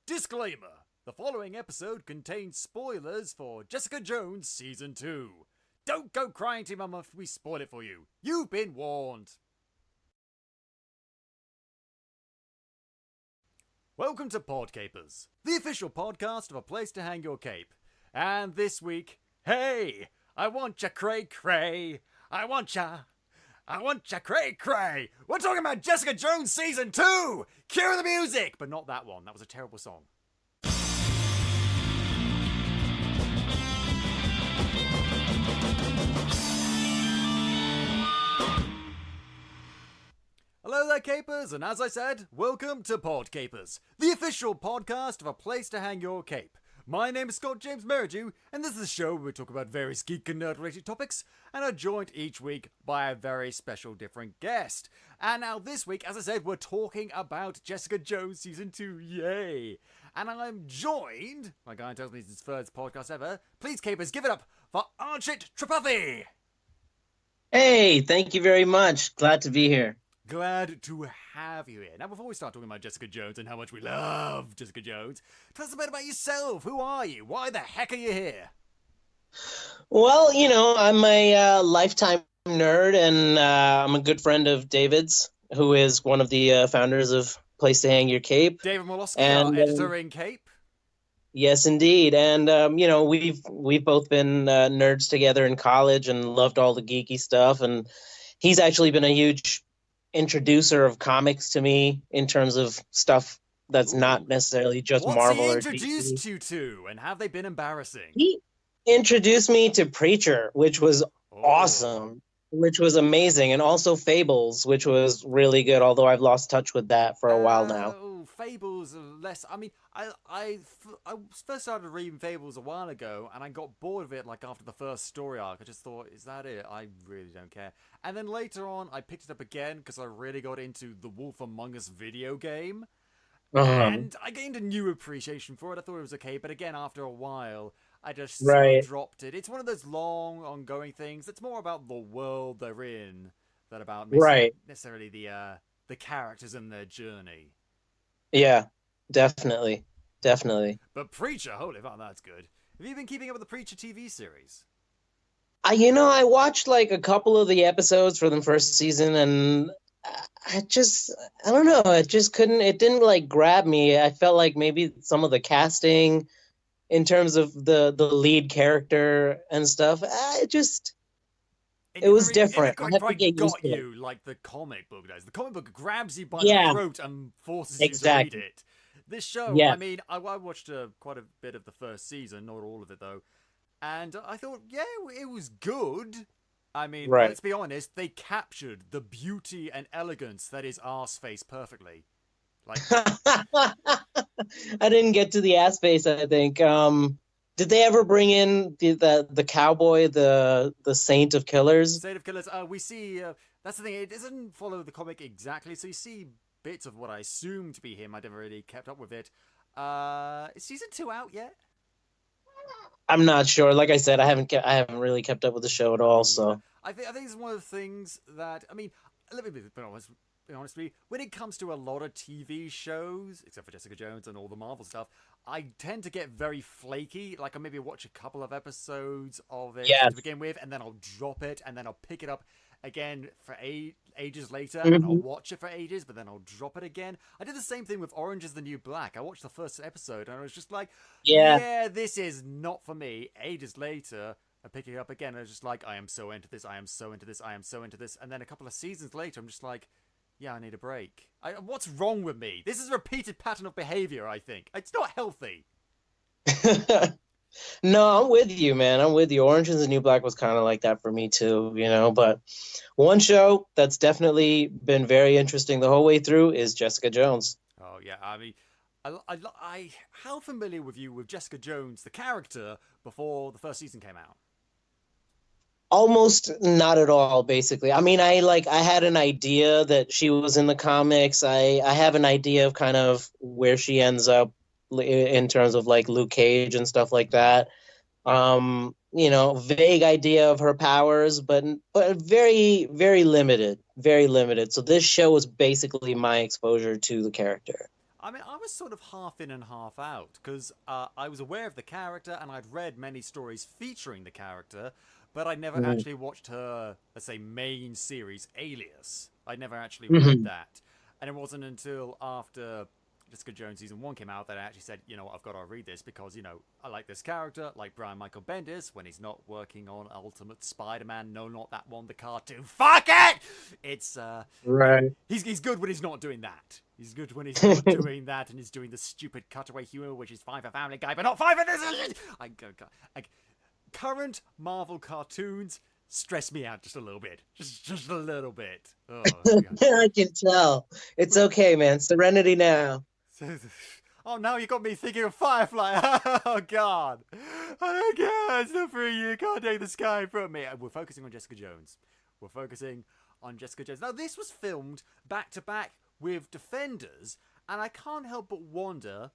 Disclaimer: the following episode contains spoilers for Jessica Jones Season 2. Don't go crying to Mum if we spoil it for you. You've been warned. Welcome to Podcapers, the official podcast of a place to hang your cape. And this week, hey, I want ya cray cray. I want ya cray cray. We're talking about Jessica Jones Season 2. Cue the music, but not that one. That was a terrible song. Hello there, Capers, and as I said, welcome to Podcapers, the official podcast of a place to hang your cape. My name is Scott James Merridew, and this is the show where we talk about various geek and nerd-related topics, and are joined each week by a very special different guest. And now this week, as I said, we're talking about Jessica Jones Season 2, yay! And I'm joined, my guy tells me it's his first podcast ever, please, Capers, give it up for Archit Tripathi! Hey, thank you very much. Glad to be here. Glad to have you here. Now, before we start talking about Jessica Jones and how much we love Jessica Jones, tell us a bit about yourself. Who are you? Why the heck are you here? Well, I'm a lifetime nerd, and I'm a good friend of David's, who is one of the founders of Place to Hang Your Cape. David Molosky, our editor in Cape. Yes, indeed. And, we've both been nerds together in college and loved all the geeky stuff. And he's actually been a huge introducer of comics to me in terms of stuff that's not necessarily just Marvel or DC. What's he introduced you to, and have they been embarrassing? He introduced me to Preacher, which was awesome, which was amazing, and also Fables, which was really good, although I've lost touch with that for a while now. Fables are less... I mean, I first started reading Fables a while ago, and I got bored of it, like, after the first story arc. I just thought, is that it? I really don't care. And then later on, I picked it up again, because I really got into the Wolf Among Us video game. And I gained a new appreciation for it. I thought it was okay, but again, after a while, I just sort of dropped it. It's one of those long, ongoing things. It's more about the world they're in than about necessarily the characters and their journey. Yeah, definitely. But Preacher, holy fuck, that's good. Have you been keeping up with the Preacher TV series? I watched like a couple of the episodes for the first season, and I don't know, it didn't like grab me. I felt like maybe some of the casting in terms of the lead character and stuff, it was different. It got you like the comic book does. The comic book grabs you by the throat and forces you to read it. This show, I mean, I watched quite a bit of the first season, not all of it though, and I thought, yeah, it was good. I mean, let's be honest, they captured the beauty and elegance that is Arseface perfectly. Like, I didn't get to the ass face, I think. Did they ever bring in the cowboy, the Saint of Killers? Saint of Killers. We see. That's the thing. It doesn't follow the comic exactly, so you see bits of what I assume to be him. I never really kept up with it. Is season 2 out yet? I'm not sure. Like I said, I haven't really kept up with the show at all. So I think it's one of the things that, I mean, let me be honest with you. When it comes to a lot of TV shows, except for Jessica Jones and all the Marvel stuff, I tend to get very flaky. Like, I maybe watch a couple of episodes of it to begin with, and then I'll drop it, and then I'll pick it up again for ages later, and I'll watch it for ages, but then I'll drop it again. I did the same thing with Orange is the New Black. I watched the first episode, and I was just like, yeah, this is not for me. Ages later, I pick it up again, and I was just like, I am so into this, I am so into this, I am so into this. And then a couple of seasons later, I'm just like, yeah, I need a break. What's wrong with me? This is a repeated pattern of behavior, I think. It's not healthy. No, I'm with you, man. I'm with you. Orange is the New Black was kind of like that for me too, But one show that's definitely been very interesting the whole way through is Jessica Jones. Oh, yeah. I mean, how familiar were you with Jessica Jones, the character, before the first season came out? Almost not at all, basically. I mean, I had an idea that she was in the comics. I have an idea of kind of where she ends up in terms of like Luke Cage and stuff like that. Vague idea of her powers, but very, very limited, very limited. So this show was basically my exposure to the character. I mean, I was sort of half in and half out, because I was aware of the character, and I'd read many stories featuring the character, but I'd never actually watched her, let's say, main series, Alias. I'd never actually read that. And it wasn't until after Jessica Jones Season 1 came out that I actually said, you know what, I've got to read this, because, you know, I like this character, like Brian Michael Bendis, when he's not working on Ultimate Spider-Man, no, not that one, the cartoon, fuck it! It's, right. He's good when he's not doing that. He's good when he's not doing that, and he's doing the stupid cutaway humor, which is fine for Family Guy, but not fine for this! Current Marvel cartoons stress me out just a little bit. Just a little bit. Oh, I can tell. It's okay, man. Serenity now. Oh, now you got me thinking of Firefly. Oh, God. Oh, God. It's not for you. Can't take the sky from me. We're focusing on Jessica Jones. Now, this was filmed back-to-back with Defenders, and I can't help but wonder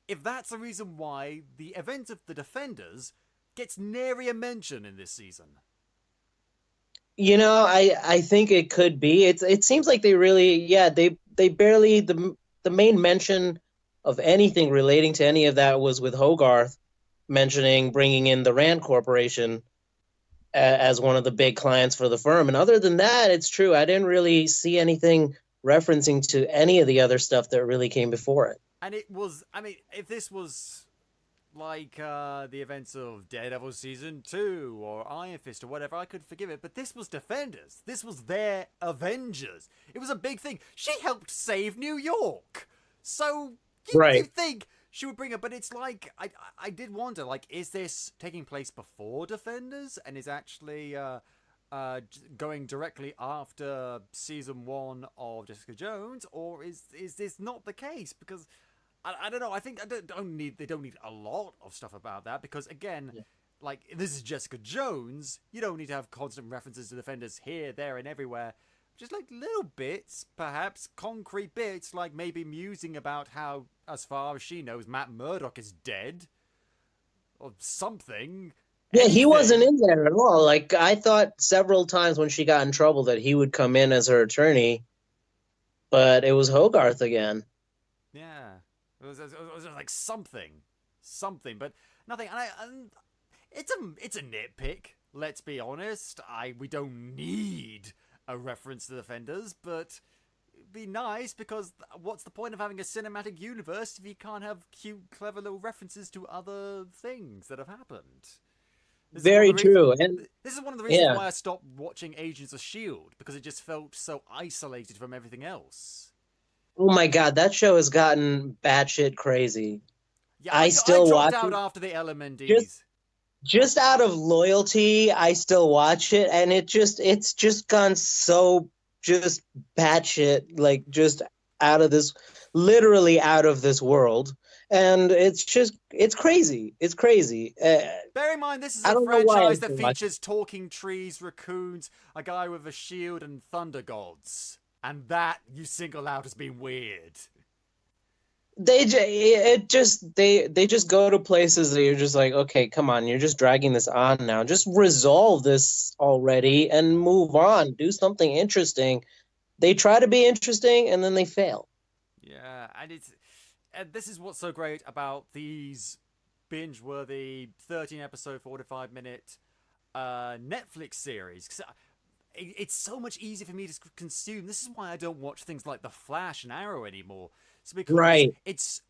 if that's the reason why the event of the Defenders gets nary a mention in this season. You know, I think it could be. It seems like they really, they barely, the main mention of anything relating to any of that was with Hogarth mentioning bringing in the Rand Corporation as one of the big clients for the firm. And other than that, it's true. I didn't really see anything referencing to any of the other stuff that really came before it. And it was, I mean, if this was like the events of Daredevil Season 2 or Iron Fist or whatever, I could forgive it. But this was Defenders. This was their Avengers. It was a big thing. She helped save New York. So you think she would bring her, but it's like, I did wonder, like, is this taking place before Defenders and is actually going directly after Season 1 of Jessica Jones, or is this not the case? Because I don't know. I think they don't need a lot of stuff about that, because again, like, this is Jessica Jones. You don't need to have constant references to Defenders here, there, and everywhere. Just like little bits, perhaps concrete bits, like maybe musing about how, as far as she knows, Matt Murdock is dead, or something. Yeah, he wasn't in there at all. Like, I thought several times when she got in trouble that he would come in as her attorney, but it was Hogarth again. Yeah. It was like something, but nothing. And it's a nitpick. Let's be honest. We don't need a reference to Defenders, but it'd be nice, because what's the point of having a cinematic universe if you can't have cute, clever little references to other things that have happened? Very true. And this is one of the reasons why I stopped watching Agents of S.H.I.E.L.D., because it just felt so isolated from everything else. Oh my God, that show has gotten batshit crazy. Yeah, I still watch out it. After the LMNDs. Just out of loyalty, I still watch it, and it's just gone so just batshit, like just literally out of this world. And it's crazy. It's crazy. Bear in mind, this is a franchise that features talking trees, raccoons, a guy with a shield, and thunder gods. And that you single out as being weird. They just go to places that you're just like, okay, come on, you're just dragging this on now. Just resolve this already and move on. Do something interesting. They try to be interesting and then they fail. Yeah, and this is what's so great about these binge-worthy 13-episode, 45-minute Netflix series. 'Cause it's so much easier for me to consume. This is why I don't watch things like The Flash and Arrow anymore. It's because it's,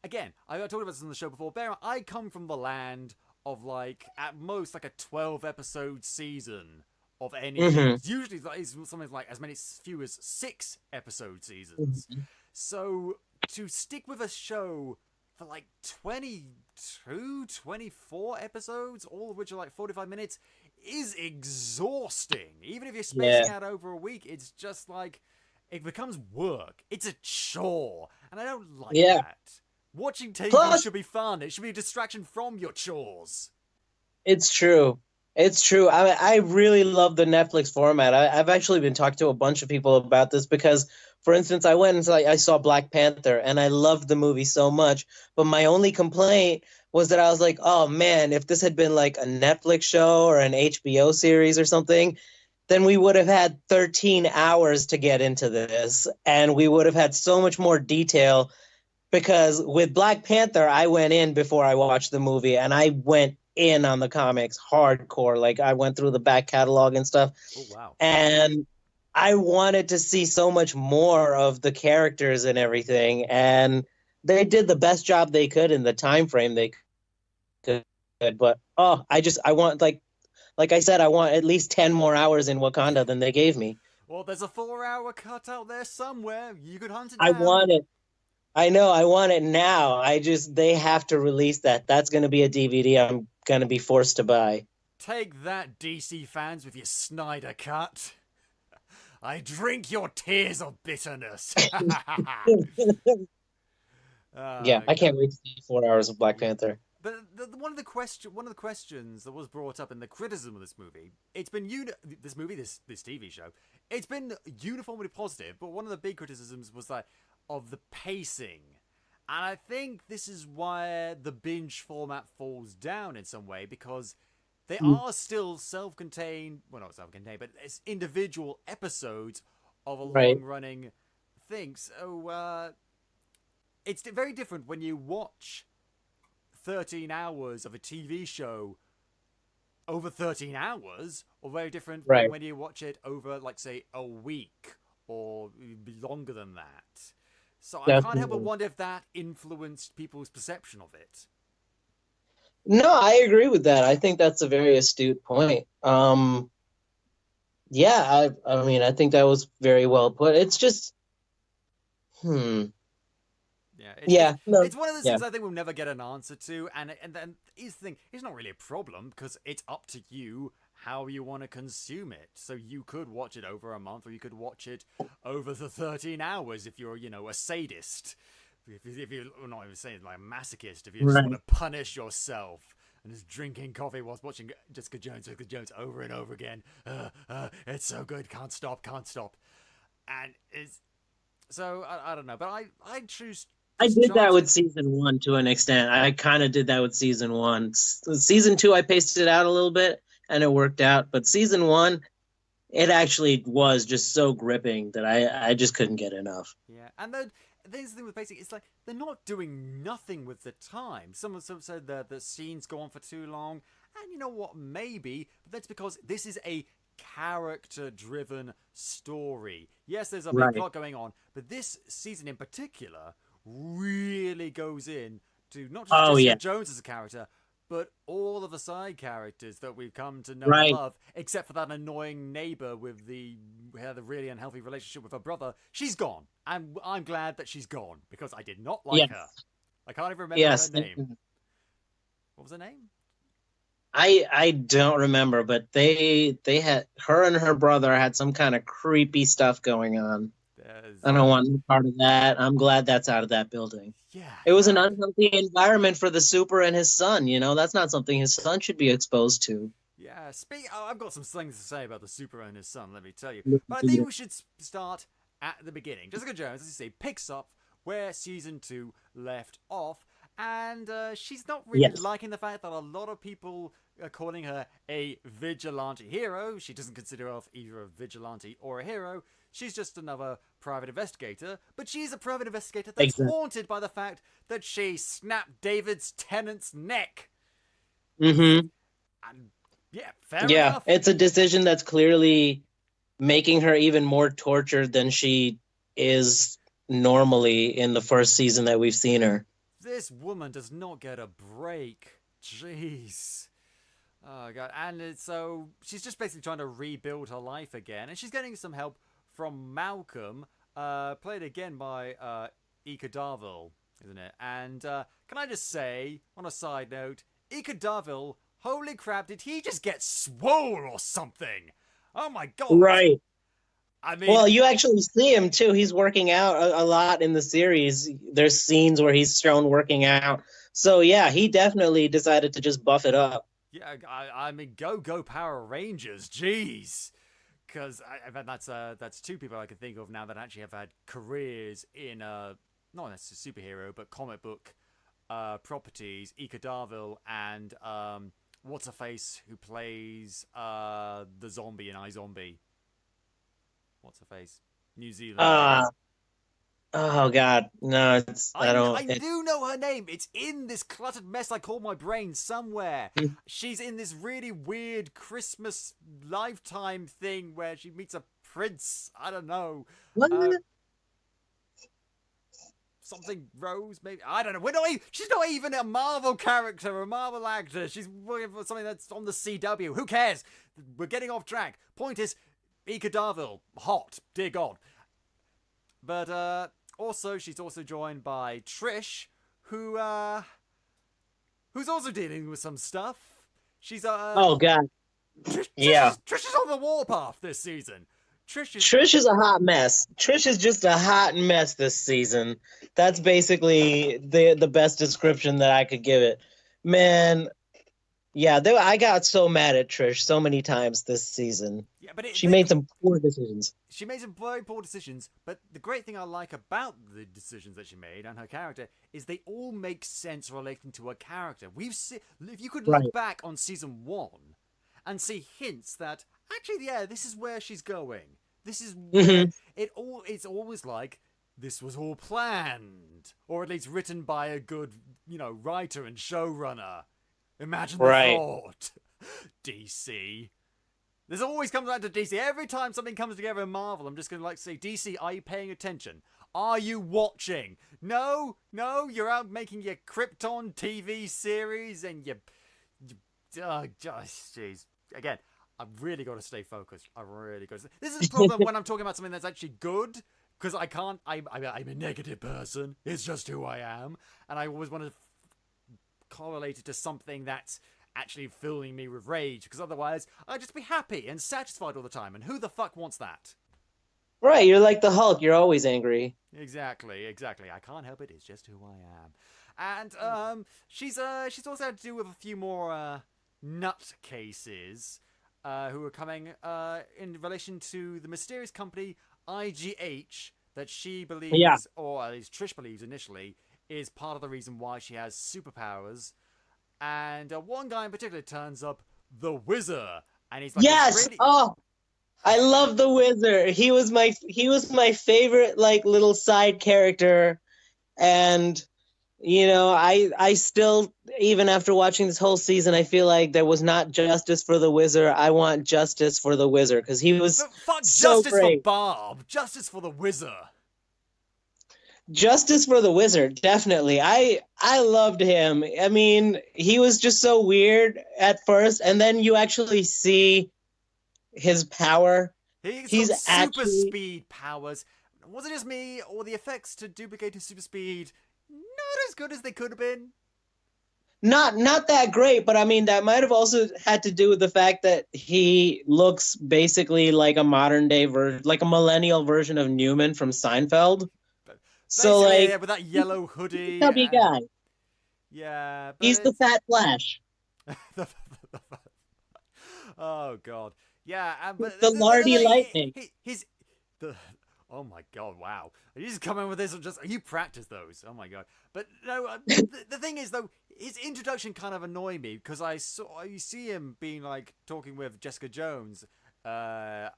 again, I talked about this on the show before. I come from the land of, like, at most, like a 12-episode season of anything. It's usually it's something like as few as 6-episode seasons. So to stick with a show for like 22, 24 episodes, all of which are like 45 minutes, is exhausting. Even if you're spacing out over a week, it's just like, it becomes work. It's a chore. And I don't like that. Watching TV should be fun. It should be a distraction from your chores. It's true. It's true. I really love the Netflix format. I've actually been talking to a bunch of people about this because, for instance, I went and I saw Black Panther, and I loved the movie so much. But my only complaint was that I was like, oh, man, if this had been like a Netflix show or an HBO series or something, then we would have had 13 hours to get into this, and we would have had so much more detail. Because with Black Panther, I went in before I watched the movie, and I went in on the comics hardcore. Like, I went through the back catalog and stuff. Oh, wow. And I wanted to see so much more of the characters and everything. And they did the best job they could in the time frame they could. But, I want, like I said, I want at least 10 more hours in Wakanda than they gave me. Well, there's a 4-hour cut out there somewhere. You could hunt it down. I want it. I know, I want it now. They have to release that. That's going to be a DVD I'm going to be forced to buy. Take that, DC fans, with your Snyder cut. I drink your tears of bitterness. Yeah, I can't wait to see 4 hours of Black Panther. But one of the questions that was brought up in the criticism of this movie, it's been this TV show, it's been uniformly positive. But one of the big criticisms was that of the pacing, and I think this is why the binge format falls down in some way, because they are still self-contained. Well, not self-contained, but it's individual episodes of a long-running thing. So it's very different when you watch 13 hours of a TV show over 13 hours, or very different from when you watch it over, like, say, a week or longer than that. So I can't help but wonder if that influenced people's perception of it. No, I agree with that. I think that's a very astute point. Yeah, I mean, I think that was very well put. It's just, Yeah, it's one of those things I think we'll never get an answer to, and then here's the thing, it's not really a problem, because it's up to you how you want to consume it. So you could watch it over a month, or you could watch it over the 13 hours if you're, a sadist. If you're not even saying like a masochist, if you just want to punish yourself and just drinking coffee whilst watching Jessica Jones over and over again. It's so good, can't stop. And it's so I don't know, but I choose. I did that with season 1 to an extent. I kind of did that with season 1. Season 2, I paced it out a little bit, and it worked out. But season 1, it actually was just so gripping that I just couldn't get enough. Yeah, and then there's the thing with pacing. It's like they're not doing nothing with the time. Someone said that the scenes go on for too long, and you know what? Maybe, but that's because this is a character-driven story. Yes, there's a big plot going on, but this season in particular really goes in to not just Jessica Jones as a character, but all of the side characters that we've come to know and love, except for that annoying neighbor with the really unhealthy relationship with her brother. She's gone. I'm glad that she's gone, because I did not like her. I can't even remember her name. What was her name? I don't remember, but they had her and her brother had some kind of creepy stuff going on. I don't want any part of that. I'm glad that's out of that building. Yeah. It was an unhealthy environment for the super and his son. That's not something his son should be exposed to. Yeah. I've got some things to say about the super and his son, let me tell you. But I think we should start at the beginning. Jessica Jones, as you say, picks up where season 2 left off. And she's not really liking the fact that a lot of people are calling her a vigilante hero. She doesn't consider herself either a vigilante or a hero. She's just another private investigator. But she's a private investigator that's haunted by the fact that she snapped David's tenant's neck. Mm-hmm. And fair enough. It's a decision that's clearly making her even more tortured than she is normally in the first season that we've seen her. This woman does not get a break. Jeez. Oh, God. And so she's just basically trying to rebuild her life again. And she's getting some help from Malcom, played again by Ika Darville, isn't it? And can I just say, on a side note, Ika Darville, holy crap, did he just get swole or something? Oh, my God. Right. I mean, well, you actually see him too. He's working out a lot in the series. There's scenes where he's shown working out. So yeah, he definitely decided to just buff it up. Yeah, I mean, go Power Rangers, jeez. Because that's two people I can think of now that actually have had careers in not necessarily superhero but comic book properties. Ika Darville and what's her face who plays the zombie in iZombie. What's her face? New Zealand. Oh God, no! I do know her name. It's in this cluttered mess I call my brain somewhere. She's in this really weird Christmas Lifetime thing where she meets a prince. I don't know. What? Something Rose, maybe. I don't know. She's not even a Marvel character, a Marvel actor. She's working for something that's on the CW. Who cares? We're getting off track. Point is, Ika Darville, hot, dear God. But also, she's also joined by Trish, who's also dealing with some stuff. She's oh God, Trish is on the warpath this season. Trish is a hot mess. Trish is just a hot mess this season. That's basically the best description that I could give it. Man, yeah, I got so mad at Trish so many times this season. Yeah, but she made some poor decisions. She made some very poor decisions, but the great thing I like about the decisions that she made and her character is they all make sense relating to her character. If you could look back on season 1 and see hints that actually, yeah, this is where she's going. This is where it's always like this was all planned, or at least written by a good, writer and showrunner. Imagine the thought. DC. This always comes down to DC. Every time something comes together in Marvel, I'm just going to say, DC, are you paying attention? Are you watching? No, you're out making your Krypton TV series and oh, jeez. Again, I've really got to stay focused. This is the problem when I'm talking about something that's actually good, because I'm a negative person. It's just who I am. And I always want to correlate it to something that's actually filling me with rage, because otherwise I'd just be happy and satisfied all the time. And who the fuck wants that? Right, you're like the Hulk. You're always angry. Exactly. I can't help it. It's just who I am. And she's also had to deal with a few more nut cases who are coming in relation to the mysterious company IGH that she believes, or at least Trish believes initially, is part of the reason why she has superpowers. And one guy in particular turns up, the Wizard, and he's like, yes, I love the Wizard. He was my favorite little side character, and I still, even after watching this whole season, I feel like there was not justice for the Wizard. I want justice for the Wizard, because he was so justice great. For Bob, justice for the Wizard. Justice for the Wizard, definitely. I loved him. I mean, he was just so weird at first, and then you actually see his power. He's super speed powers. Was it just me, or the effects to duplicate his super speed not as good as they could have been? Not that great, but I mean, that might have also had to do with the fact that he looks basically like a modern day version, like a millennial version of Newman from Seinfeld. So with that yellow hoodie, chubby guy. Yeah, he's the Fat Flash. Oh God, yeah, but the Lardy Lightning. Oh my God, wow! You just come in with this, and you practice those. Oh my God, but no, the thing is though, his introduction kind of annoyed me, because you see him being talking with Jessica Jones,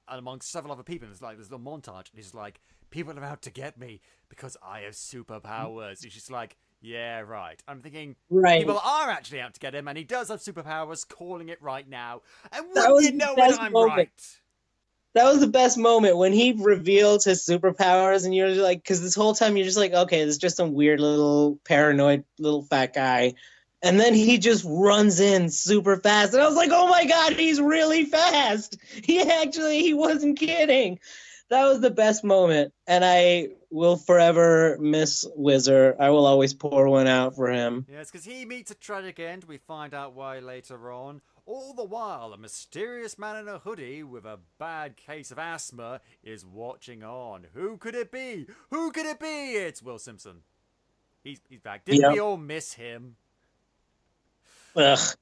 amongst several other people. And it's this little montage, and he's like, people are out to get me because I have superpowers. It's just like, yeah, right. I'm thinking, people are actually out to get him, and he does have superpowers, calling it right now. And wouldn't you know it, I'm right. That was the best moment when he revealed his superpowers, and you're just like, because this whole time you're just like, okay, this is just some weird little paranoid little fat guy. And then he just runs in super fast. And I was like, oh my God, he's really fast. He wasn't kidding. That was the best moment. And I will forever miss Wizard. I will always pour one out for him. Yes, because he meets a tragic end. We find out why later on. All the while, a mysterious man in a hoodie with a bad case of asthma is watching on. Who could it be? Who could it be? It's Will Simpson. He's back. Didn't we all miss him? Ugh.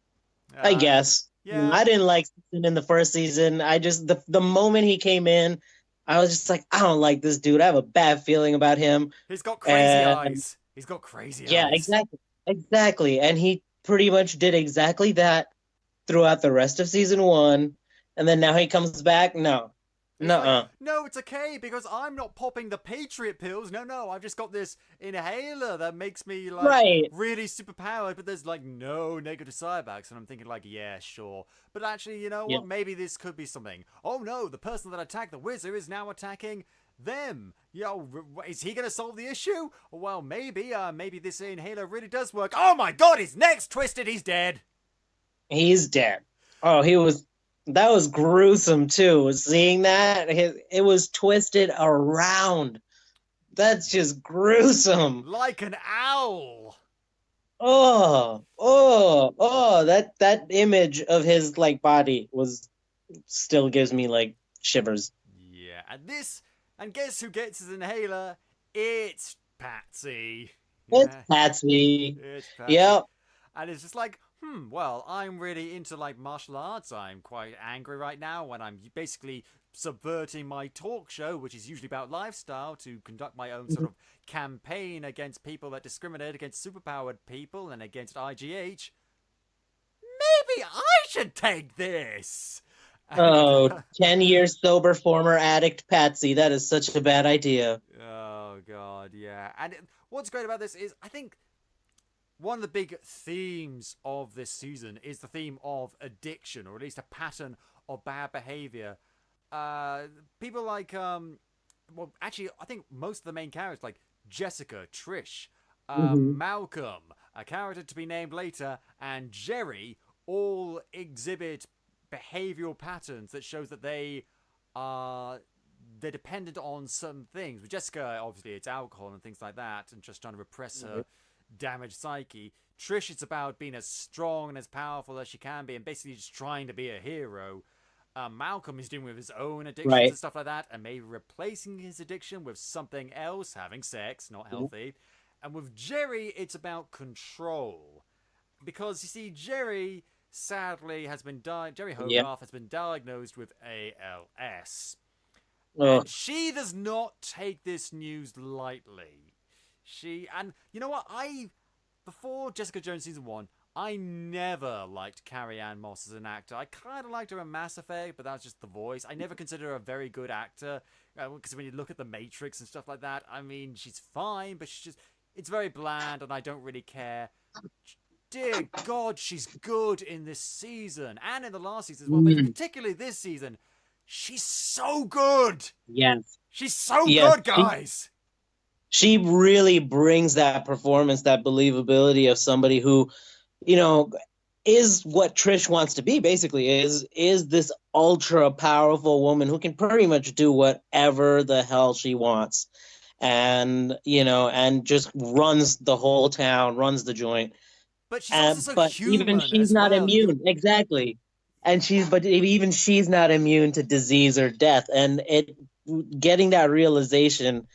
I guess. Yeah. I didn't like Simpson in the first season. I just, the moment he came in, I was just like, I don't like this dude. I have a bad feeling about him. He's got crazy eyes. Yeah, exactly. And he pretty much did exactly that throughout the rest of season 1, and then now he comes back. No, It's like, nuh-uh. no, it's okay because I'm not popping the Patriot pills. No, I've just got this inhaler that makes me like Right. really superpowered, but there's like no negative side effects. And I'm thinking like, yeah, sure. But actually, you know Yeah. what? Maybe this could be something. Oh no, the person that attacked the wizard is now attacking them. Yo, is he gonna solve the issue? Well, maybe this inhaler really does work. Oh my god, his neck's twisted. He's dead. He's dead. Oh, that was gruesome too. Seeing that, it was twisted around. That's just gruesome. Like an owl. That image of his like body was still gives me like shivers. Yeah, and guess who gets his inhaler? It's Patsy. It's Yeah, Patsy. it's Patsy. Yep. And it's just like, well, I'm really into like martial arts. I'm quite angry right now when I'm basically subverting my talk show, which is usually about lifestyle, to conduct my own sort of campaign against people that discriminate against superpowered people and against IGH. Maybe I should take this. Oh, 10 years sober former addict Patsy. That is such a bad idea. Oh god, yeah. And what's great about this is I think one of the big themes of this season is the theme of addiction, or at least a pattern of bad behavior. People like well, actually, I think most of the main characters, like Jessica, Trish, Malcolm, a character to be named later, and Jerry, all exhibit behavioral patterns that shows that they're dependent on certain things. With Jessica, obviously, it's alcohol and things like that, and just trying to repress her damaged psyche. Trish, it's about being as strong and as powerful as she can be, and basically just trying to be a hero. Malcolm is dealing with his own addictions and stuff like that, and maybe replacing his addiction with something else, having sex, not healthy. And with Jerry, it's about control. Because, you see, Jerry, sadly, Jerry Hogarth has been diagnosed with ALS. And she does not take this news lightly. And you know what? Before Jessica Jones season 1, I never liked Carrie-Anne Moss as an actor. I kind of liked her in Mass Effect, but that's just the voice. I never consider her a very good actor, because when you look at The Matrix and stuff like that, I mean, she's fine, but it's very bland, and I don't really care. Dear God, she's good in this season, and in the last season as well, but particularly this season. She's so good! Yes. She's so good, guys! She really brings that performance, that believability of somebody who, you know, is what Trish wants to be, basically, is this ultra powerful woman who can pretty much do whatever the hell she wants. And, you know, and just runs the whole town, runs the joint. But she's also so human even she's not immune. Exactly. And even she's not immune to disease or death. And getting that realization,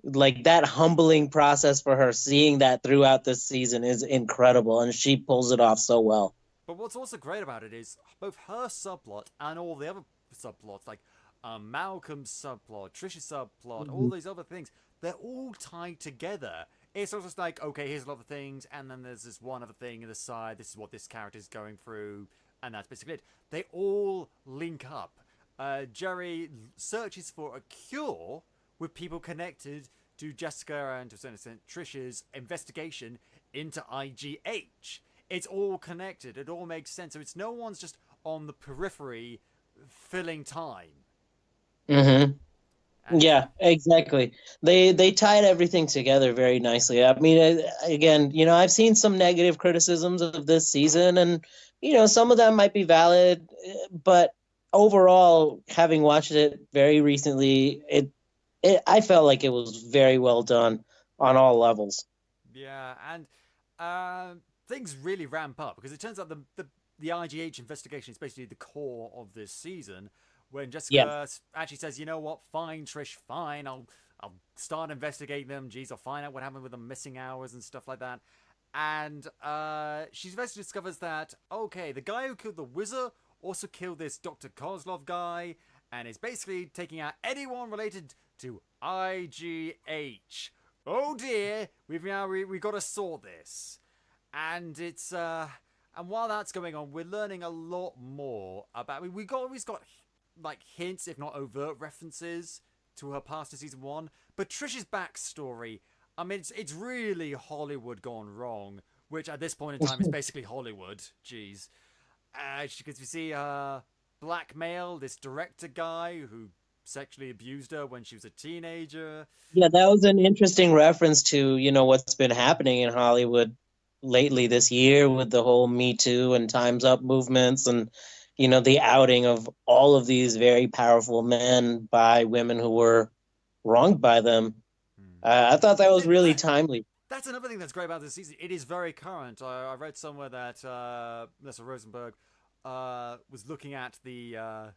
like that humbling process for her, seeing that throughout this season is incredible, and she pulls it off so well. But what's also great about it is both her subplot and all the other subplots, like Malcolm's subplot, Trish's subplot, all these other things, they're all tied together. It's not just like, okay, here's a lot of things, and then there's this one other thing on the side, this is what this character is going through, and that's basically it. They all link up. Jerry searches for a cure with people connected to Jessica and to a certain extent Trish's investigation into IGH. It's all connected. It all makes sense. So it's no one's just on the periphery filling time. Yeah, exactly. They tied everything together very nicely. I mean, again, you know, I've seen some negative criticisms of this season, and you know, some of them might be valid, but overall, having watched it very recently, I felt like it was very well done on all levels. Yeah, and things really ramp up because it turns out the IGH investigation is basically the core of this season. When Jessica actually says, you know what, fine, Trish, fine, I'll start investigating them. Geez, I'll find out what happened with the missing hours and stuff like that. And she eventually discovers that, okay, the guy who killed the wizard also killed this Dr. Kozlov guy, and is basically taking out anyone related to IGH. Oh dear, we've got to sort this. And it's And while that's going on, we're learning a lot more about. I mean, we've always got like hints, if not overt references, to her past in season 1. But Trish's backstory, I mean, it's really Hollywood gone wrong, which at this point in time is basically Hollywood. Jeez. Because we see her blackmail this director guy who sexually abused her when she was a teenager. Yeah, that was an interesting reference to, what's been happening in Hollywood lately this year with the whole Me Too and Time's Up movements and, the outing of all of these very powerful men by women who were wronged by them. I thought that was really timely. That's another thing that's great about this season. It is very current. I read somewhere that Melissa Rosenberg was looking at the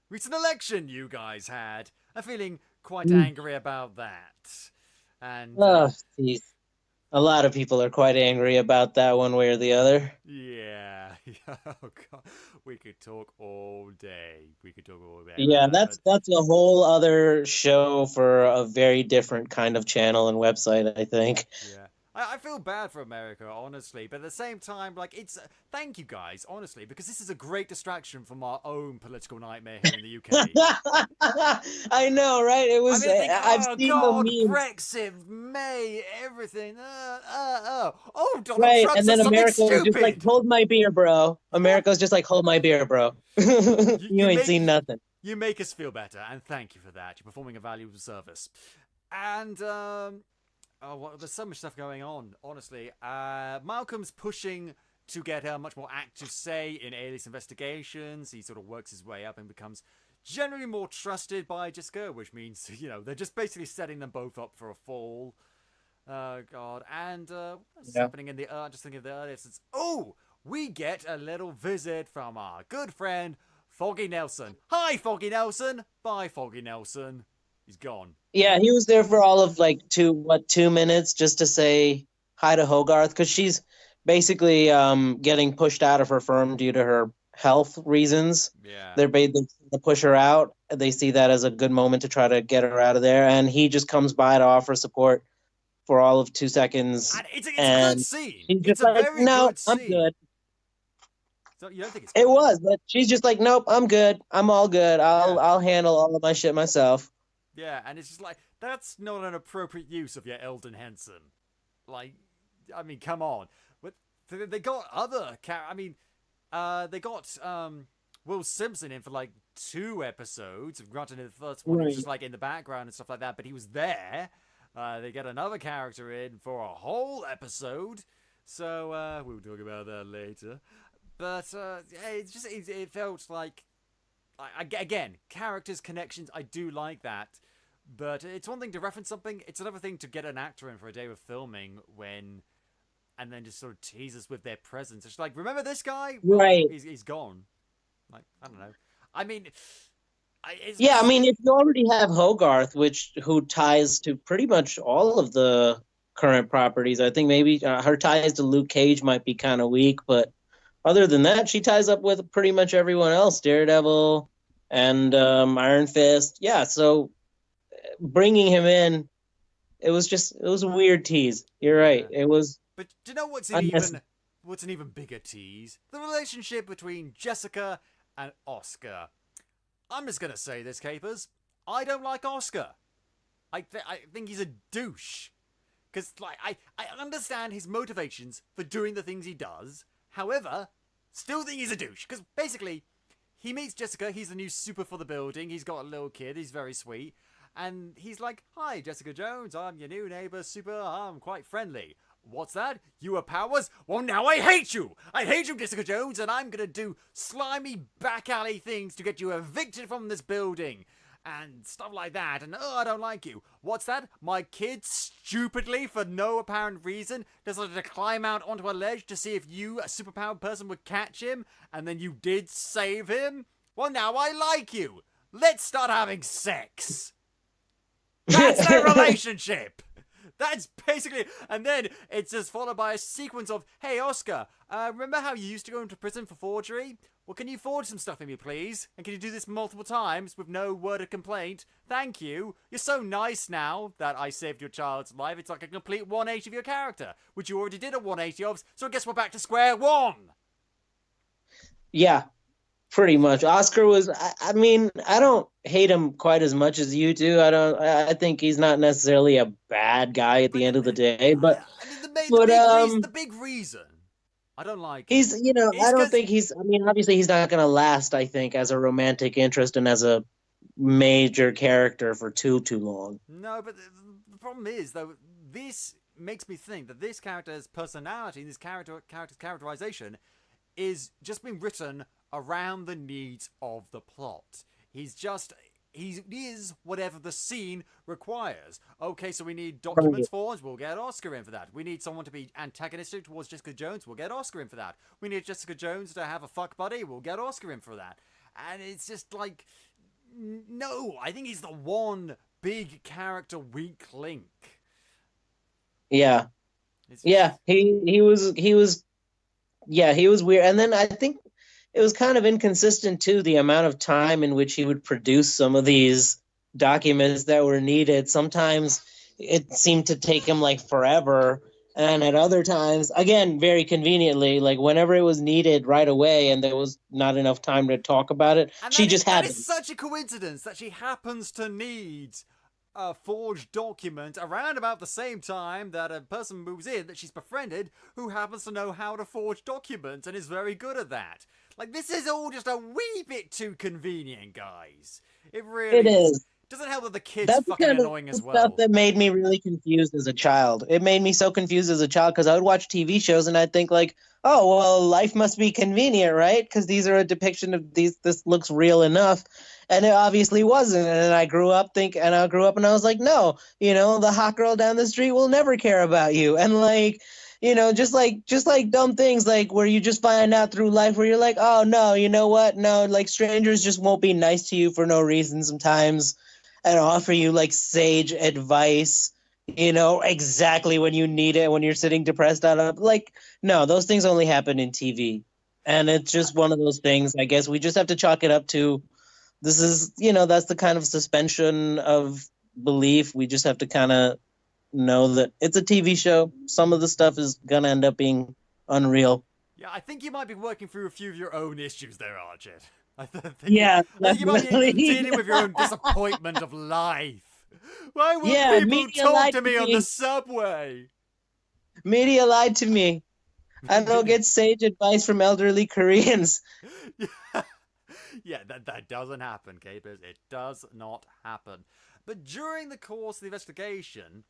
recent election you guys had and feeling quite angry about that. And geez. A lot of people are quite angry about that one way or the other. Yeah. Oh, God. We could talk all day. Yeah, that's a whole other show for a very different kind of channel and website, I think. Yeah. I feel bad for America, honestly, but at the same time, like, it's... thank you, guys, honestly, because this is a great distraction from our own political nightmare here in the UK. I know, right? It was... I've seen God, the memes. Brexit, May, everything. Oh, Donald right, Trump and then said America something was just like, hold my beer, bro. America's just like, hold my beer, bro. you ain't seen nothing. You make us feel better, and thank you for that. You're performing a valuable service. And, there's so much stuff going on, honestly. Malcolm's pushing to get a much more active say in alias investigations. He sort of works his way up and becomes generally more trusted by Jessica, which means, they're just basically setting them both up for a fall. God. And what's happening in the... just thinking of the earlier instance. Oh! We get a little visit from our good friend, Foggy Nelson. Hi, Foggy Nelson! Bye, Foggy Nelson. He's gone. Yeah, he was there for all of 2 minutes just to say hi to Hogarth, because she's basically getting pushed out of her firm due to her health reasons. Yeah. They push her out. They see that as a good moment to try to get her out of there, and he just comes by to offer support for all of 2 seconds. And it's a good scene. It's a very good scene. I'm good. So you don't think it's good? It was, but she's just like, nope, I'm good. I'm all good. I'll handle all of my shit myself. Yeah, and it's just like, that's not an appropriate use of your Eldon Henson. Like, I mean, come on. But they got other they got Will Simpson in for 2 episodes. Granted, in the first one, he was just in the background and stuff like that, but he was there. They get another character in for a whole episode. So, we'll talk about that later. But, it felt like, again, characters, connections, I do like that. But it's one thing to reference something, it's another thing to get an actor in for a day of filming and then just sort of tease us with their presence. It's like, remember this guy? Well, right. He's gone. I don't know. I mean... if you already have Hogarth, who ties to pretty much all of the current properties, I think maybe her ties to Luke Cage might be kind of weak, but other than that, she ties up with pretty much everyone else, Daredevil and Iron Fist. Yeah, so bringing him in, it was a weird tease. You're right. Yeah. It was. But do you know what's an even bigger tease? The relationship between Jessica and Oscar. I'm just gonna say this, Capers. I don't like Oscar. I think he's a douche. Because I understand his motivations for doing the things he does. However, still think he's a douche. Because basically, he meets Jessica. He's the new super for the building. He's got a little kid. He's very sweet. And he's like, hi, Jessica Jones. I'm your new neighbor. Super. I'm quite friendly. What's that? You have powers? Well, now I hate you! I hate you, Jessica Jones, and I'm gonna do slimy back alley things to get you evicted from this building. And stuff like that, and I don't like you. What's that? My kid stupidly, for no apparent reason, decided to climb out onto a ledge to see if you, a superpowered person, would catch him, and then you did save him? Well, now I like you! Let's start having sex! That's their relationship! That's basically... And then it's just followed by a sequence of, hey, Oscar, remember how you used to go into prison for forgery? Well, can you forge some stuff for me, please? And can you do this multiple times with no word of complaint? Thank you. You're so nice now that I saved your child's life. It's like a complete 180 of your character, which you already did a 180 of, so I guess we're back to square one. Yeah, pretty much. Oscar was. I mean, I don't hate him quite as much as you do. I don't. I think he's not necessarily a bad guy at But the end of the day. I mean, the But big reason I don't like him he's. is I don't because think he's. I mean, obviously, he's not going to last. I think as a romantic interest and as a major character for too long. no, but the problem is though this makes me think that this character's personality, this character's characterization, is just being written around the needs of the plot. He is whatever the scene requires. Okay, so we need documents forged, we'll get Oscar in for that. We need someone to be antagonistic towards Jessica Jones, we'll get Oscar in for that. We need Jessica Jones to have a fuck buddy, we'll get Oscar in for that. And it's just like, no, I think he's the one big character weak link. Yeah, It's yeah. He was weird. And then I think it was kind of inconsistent too, the amount of time in which he would produce some of these documents that were needed. Sometimes it seemed to take him like forever. And at other times, again, very conveniently, like whenever it was needed right away and there was not enough time to talk about it, And she just had that it. is such a coincidence that she happens to need a forged document around about the same time that a person moves in that she's befriended who happens to know how to forge documents and is very good at that. Like, this is all just a wee bit too convenient, guys. It really It is. Doesn't help that the kid's That's the fucking kind of annoying as stuff well. that made me really confused as a child. It made me so confused as a child because I would watch TV shows and I'd think like, oh, well, life must be convenient, right? Because these are a depiction of these. This looks real enough, and it obviously wasn't. And I grew up and I was like, no, the hot girl down the street will never care about you, and like. Just like dumb things like where you just find out through life where you're like, oh no, you know what? No, like strangers just won't be nice to you for no reason sometimes and offer you like sage advice, exactly when you need it when you're sitting depressed out of like no, those things only happen in TV. And it's just one of those things. I guess we just have to chalk it up to this is, that's the kind of suspension of belief. We just have to kind of know that it's a TV show. Some of the stuff is going to end up being unreal. Yeah, I think you might be working through a few of your own issues there, Archit. I think you might be dealing with your own disappointment of life. Why will people talk to me on the subway? Media lied to me. I don't get sage advice from elderly Koreans. Yeah, that doesn't happen, Capers. It does not happen. But during the course of the investigation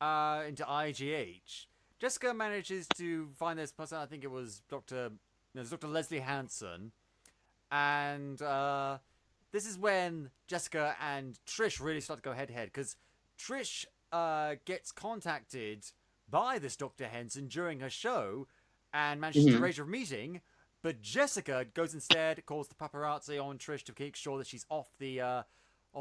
into IGH, Jessica manages to find this person. I think it was Dr. Leslie Hansen. And this is when Jessica and Trish really start to go head-to-head. Because Trish gets contacted by this Dr. Henson during her show and manages to arrange a meeting. But Jessica goes instead, calls the paparazzi on Trish to make sure that she's off the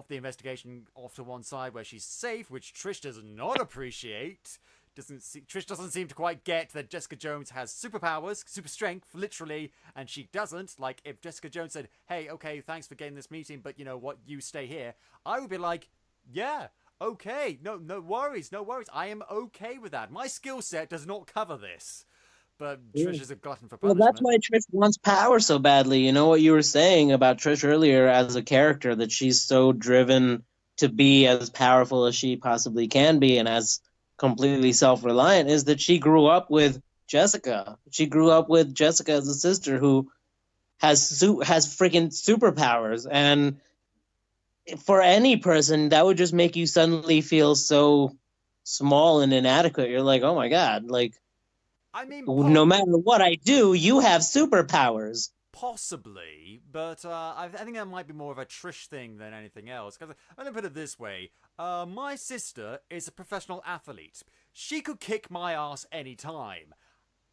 investigation, off to one side where she's safe, which Trish does not appreciate. Trish doesn't seem to quite get that Jessica Jones has superpowers, super strength, literally, and she doesn't. Like, if Jessica Jones said, hey, okay, thanks for getting this meeting, but you know what, you stay here, I would be like, yeah, okay, no worries, I am okay with that. My skill set does not cover this. But Trish is a glutton for punishment. Well, that's why Trish wants power so badly. You know what you were saying about Trish earlier as a character, that she's so driven to be as powerful as she possibly can be and as completely self-reliant, is that she grew up with Jessica. She grew up with Jessica as a sister who has freaking superpowers. And for any person, that would just make you suddenly feel so small and inadequate. You're like, oh my God, like, I mean, no matter what I do, you have superpowers. Possibly, but I think that might be more of a Trish thing than anything else. Because I'm going to put it this way. My sister is a professional athlete. She could kick my ass anytime.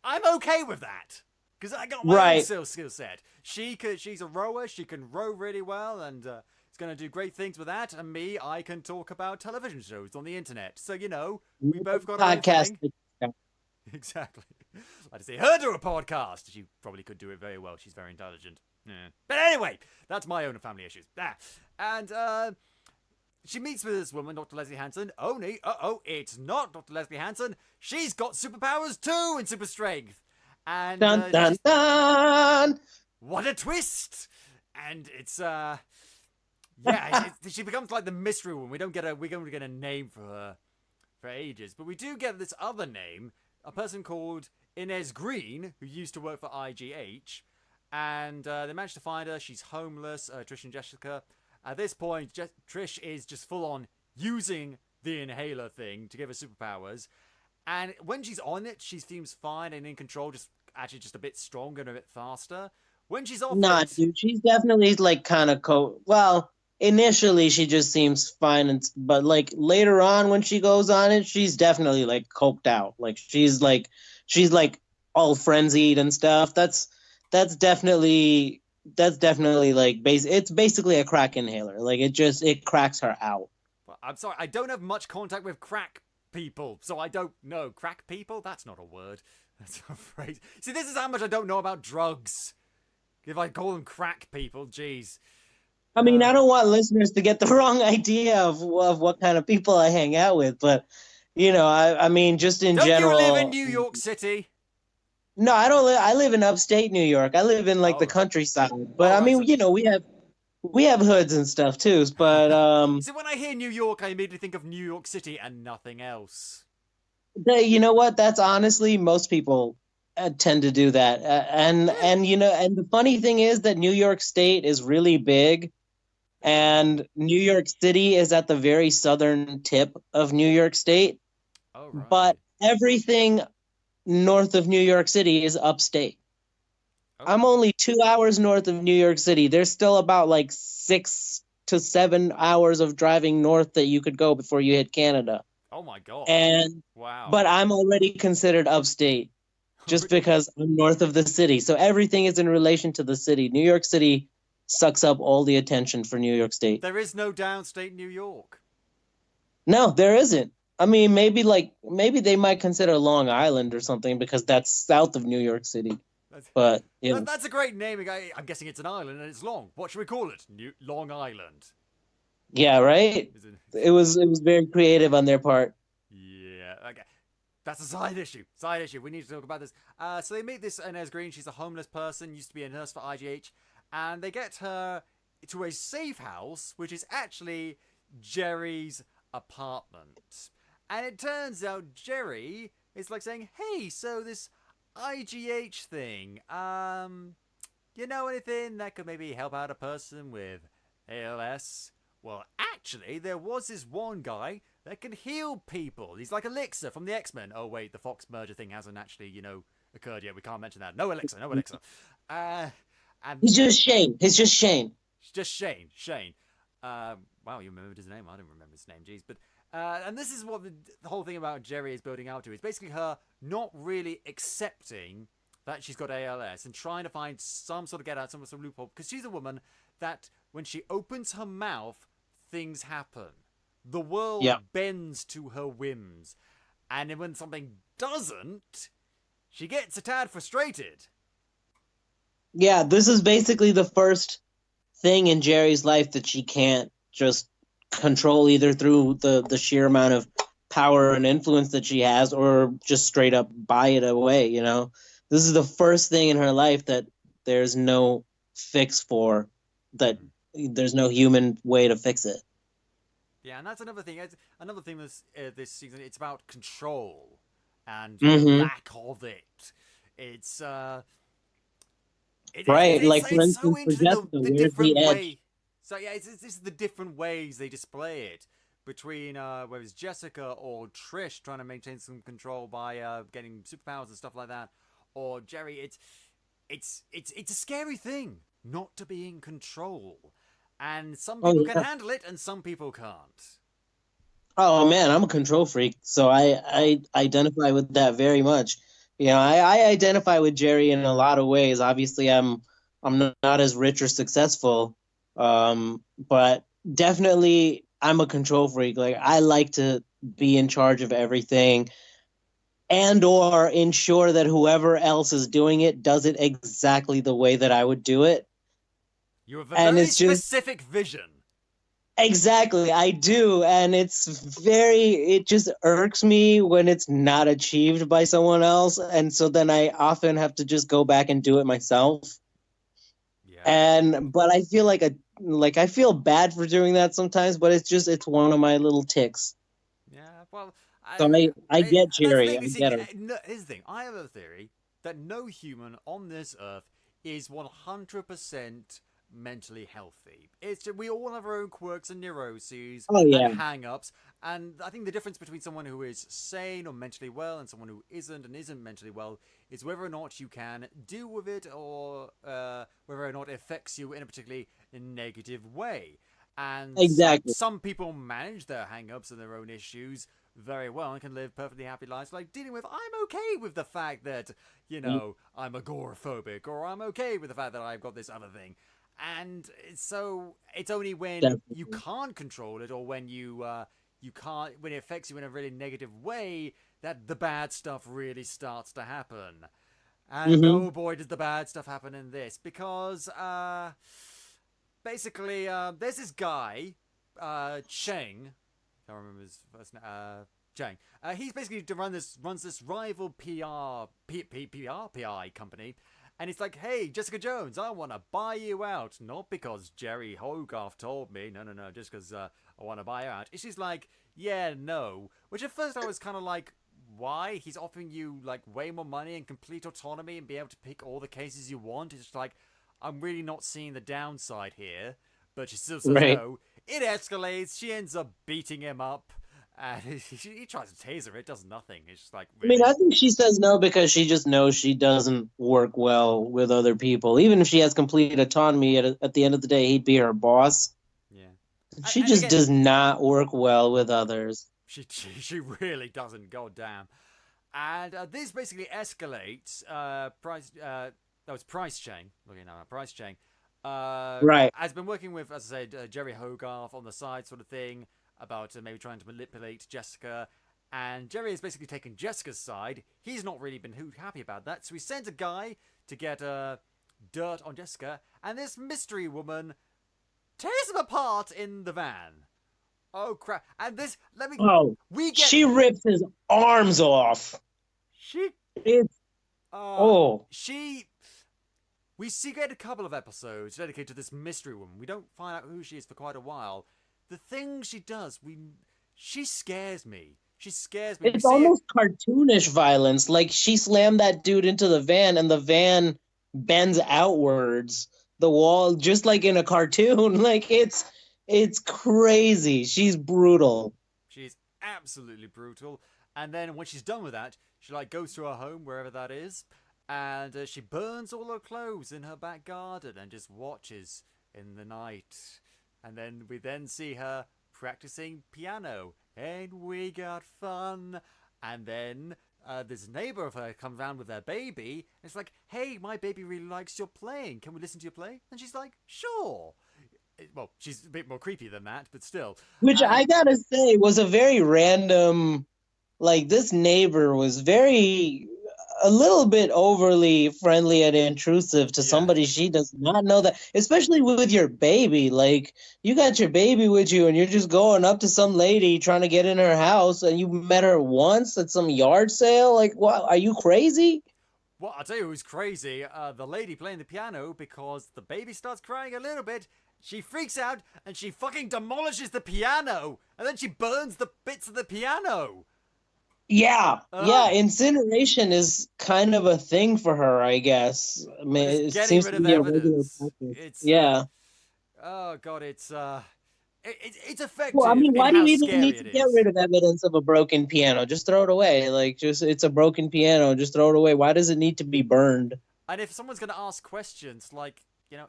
I'm okay with that. Because I got my own skill set. She's a rower. She can row really well. And is going to do great things with that. And me, I can talk about television shows on the internet. So, we both got our thing. Exactly. I'd say her do a podcast. She probably could do it very well. She's very intelligent. Yeah. But anyway, that's my own family issues. And she meets with this woman, Dr. Leslie Hansen. Only, it's not Dr. Leslie Hansen. She's got superpowers too and super strength. And dun dun dun. what a twist! And it's she becomes like the mystery woman. We don't get a name for her for ages, but we do get this other name, a person called Inez Green, who used to work for IGH, and they managed to find her. She's homeless. Trish and Jessica. At this point, Trish is just full on using the inhaler thing to give her superpowers, and when she's on it, she seems fine and in control. Just a bit stronger and a bit faster. When she's off it, dude, she's definitely like kind of well. Initially, she just seems fine, but like later on, when she goes on it, she's definitely like coked out. Like she's like all frenzied and stuff. That's definitely like it's basically a crack inhaler. Like it cracks her out. Well, I'm sorry, I don't have much contact with crack people, so I don't know. Crack people? That's not a word. That's a phrase. See, this is how much I don't know about drugs. If I call them crack people, jeez. I mean, I don't want listeners to get the wrong idea of what kind of people I hang out with, but, you know, I mean, just in general. Don't you live in New York City? No, I don't live. I live in upstate New York. I live in the countryside. But I mean, you know, we have hoods and stuff too. But See, when I hear New York, I immediately think of New York City and nothing else. You know what? That's honestly, most people tend to do that. And you know, and the funny thing is that New York State is really big. And New York City is at the very southern tip of New York State. Oh, right. But everything north of New York City is upstate. Okay. I'm only 2 hours north of New York City. There's still about like 6 to 7 hours of driving north that you could go before you hit Canada. Oh, my God. And wow. But I'm already considered upstate just because I'm north of the city. So everything is in relation to the city. New York City sucks up all the attention for New York State. There is no downstate New York. No, there isn't. I mean, maybe they might consider Long Island or something because that's south of New York City. But yeah, that's a great name. I'm guessing it's an island and it's long. What should we call it? Long Island. Yeah, right. It was very creative on their part. Yeah. Okay. That's a side issue. We need to talk about this. So they meet this Inez Green. She's a homeless person. Used to be a nurse for IGH. And they get her to a safe house, which is actually Jerry's apartment. And it turns out Jerry is like saying, hey, so this IGH thing, you know anything that could maybe help out a person with ALS? Well, actually, there was this one guy that can heal people. He's like Elixir from the X-Men. Oh, wait, the Fox merger thing hasn't actually, occurred yet. We can't mention that. No Elixir. And He's just Shane. Shane. Wow, you remembered his name? I didn't remember his name, jeez. But and this is what the whole thing about Jerry is building out to. It's basically her not really accepting that she's got ALS and trying to find some sort of get out, some sort of loophole. Because she's a woman that when she opens her mouth, things happen. The world bends to her whims. And when something doesn't, she gets a tad frustrated. Yeah, this is basically the first thing in Jerry's life that she can't just control, either through the sheer amount of power and influence that she has or just straight up buy it away, you know? This is the first thing in her life that there's no fix for, that there's no human way to fix it. Yeah, and that's another thing. Another thing this season, it's about control and lack of it. It's right, it's, like it's for instance, so for Jessica, the where's different the edge? way. So yeah, this is the different ways they display it between whether it's Jessica or Trish trying to maintain some control by getting superpowers and stuff like that, or Jerry. It's a scary thing not to be in control, and some people can handle it, and some people can't. Oh man, I'm a control freak, so I identify with that very much. You know, I identify with Jerry in a lot of ways. Obviously, I'm not as rich or successful, but definitely I'm a control freak. Like, I like to be in charge of everything, and or ensure that whoever else is doing it does it exactly the way that I would do it. You have a very specific vision. Exactly, I do, and it just irks me when it's not achieved by someone else, and so then I often have to just go back and do it myself. But I feel like I feel bad for doing that sometimes, but it's one of my little ticks. Yeah, well, So I get that's the Jerry, thing. I You see, get her. no, here's the thing. I have a theory that no human on this earth is 100% mentally healthy. We all have our own quirks and neuroses Oh and yeah, hang-ups, and I think the difference between someone who is sane or mentally well and someone who isn't and isn't mentally well is whether or not you can deal with it or whether or not it affects you in a particularly negative way. And exactly. some people manage their hang-ups and their own issues very well and can live perfectly happy lives, like dealing with, I'm okay with the fact that, I'm agoraphobic, or I'm okay with the fact that I've got this other thing. And so it's only when you Definitely. can't control it, or when you can't, when it affects you in a really negative way, that the bad stuff really starts to happen. And Hmm. oh boy, does the bad stuff happen in this, because basically, there's this guy, Cheng. I can't remember his first name. Cheng. He's basically runs this rival PI company, and it's like, hey, Jessica Jones, I want to buy you out, not because Jerry Hogarth told me, no, just because I want to buy you out. She's like, yeah, no. Which at first I was kind of like, why? He's offering you like way more money and complete autonomy and be able to pick all the cases you want. It's just like, I'm really not seeing the downside here. But she still says Right. no. It escalates. She ends up beating him up. And he tries to tase her. It does nothing. It's just like, I mean, really? I think she says no because she just knows she doesn't work well with other people. Even if she has complete autonomy, at the end of the day, he'd be her boss. Yeah. She And just again, does not work well with others. she really doesn't. Goddamn. And this basically escalates. That was Price Chain. Looking at Price Chain. Right. Has been working with, as I said, Jerry Hogarth on the side, sort of thing, about maybe trying to manipulate Jessica. And Jerry has basically taken Jessica's side. He's not really been happy about that, so he sent a guy to get dirt on Jessica, and this mystery woman tears him apart in the van. Oh crap! And this, Oh, we get she rips his arms off. she It's uh oh she we see get a couple of episodes dedicated to this mystery woman. We don't find out who she is for quite a while. The things she does, she scares me. She scares me. We it's see it. almost cartoonish violence. Like she slammed that dude into the van, and the van bends outwards. The wall, just like in a cartoon. Like it's crazy. She's brutal. She's absolutely brutal. And then when she's done with that, she like goes to her home wherever that is, and she burns all her clothes in her back garden and just watches in the night. And then we then see her practicing piano, and we got fun. And then this neighbor of her comes round with their baby. And it's like, hey, my baby really likes your playing. Can we listen to your play? And she's like, sure. Well, she's a bit more creepy than that, but still. Which And I gotta say was a very random. Like this neighbor was very a little bit overly friendly and intrusive to yeah, somebody she does not know, that especially with your baby. Like you got your baby with you and you're just going up to some lady trying to get in her house and you met her once at some yard sale. Like what, are you crazy? well, I'll tell you who's crazy. The lady playing the piano, because the baby starts crying a little bit. She freaks out and she fucking demolishes the piano, and then she burns the bits of the piano. Yeah, yeah, Ugh. incineration is kind of a thing for her, I guess. I Or mean, just it getting seems rid to of be a regular evidence. practice. It's Yeah. oh god, it's Well, I effective mean, in why do how you even scary need it to get is. rid of evidence of a broken piano? Just throw it away. Like, just it's a broken piano. Just throw it away. Why does it need to be burned? And if someone's gonna ask questions like,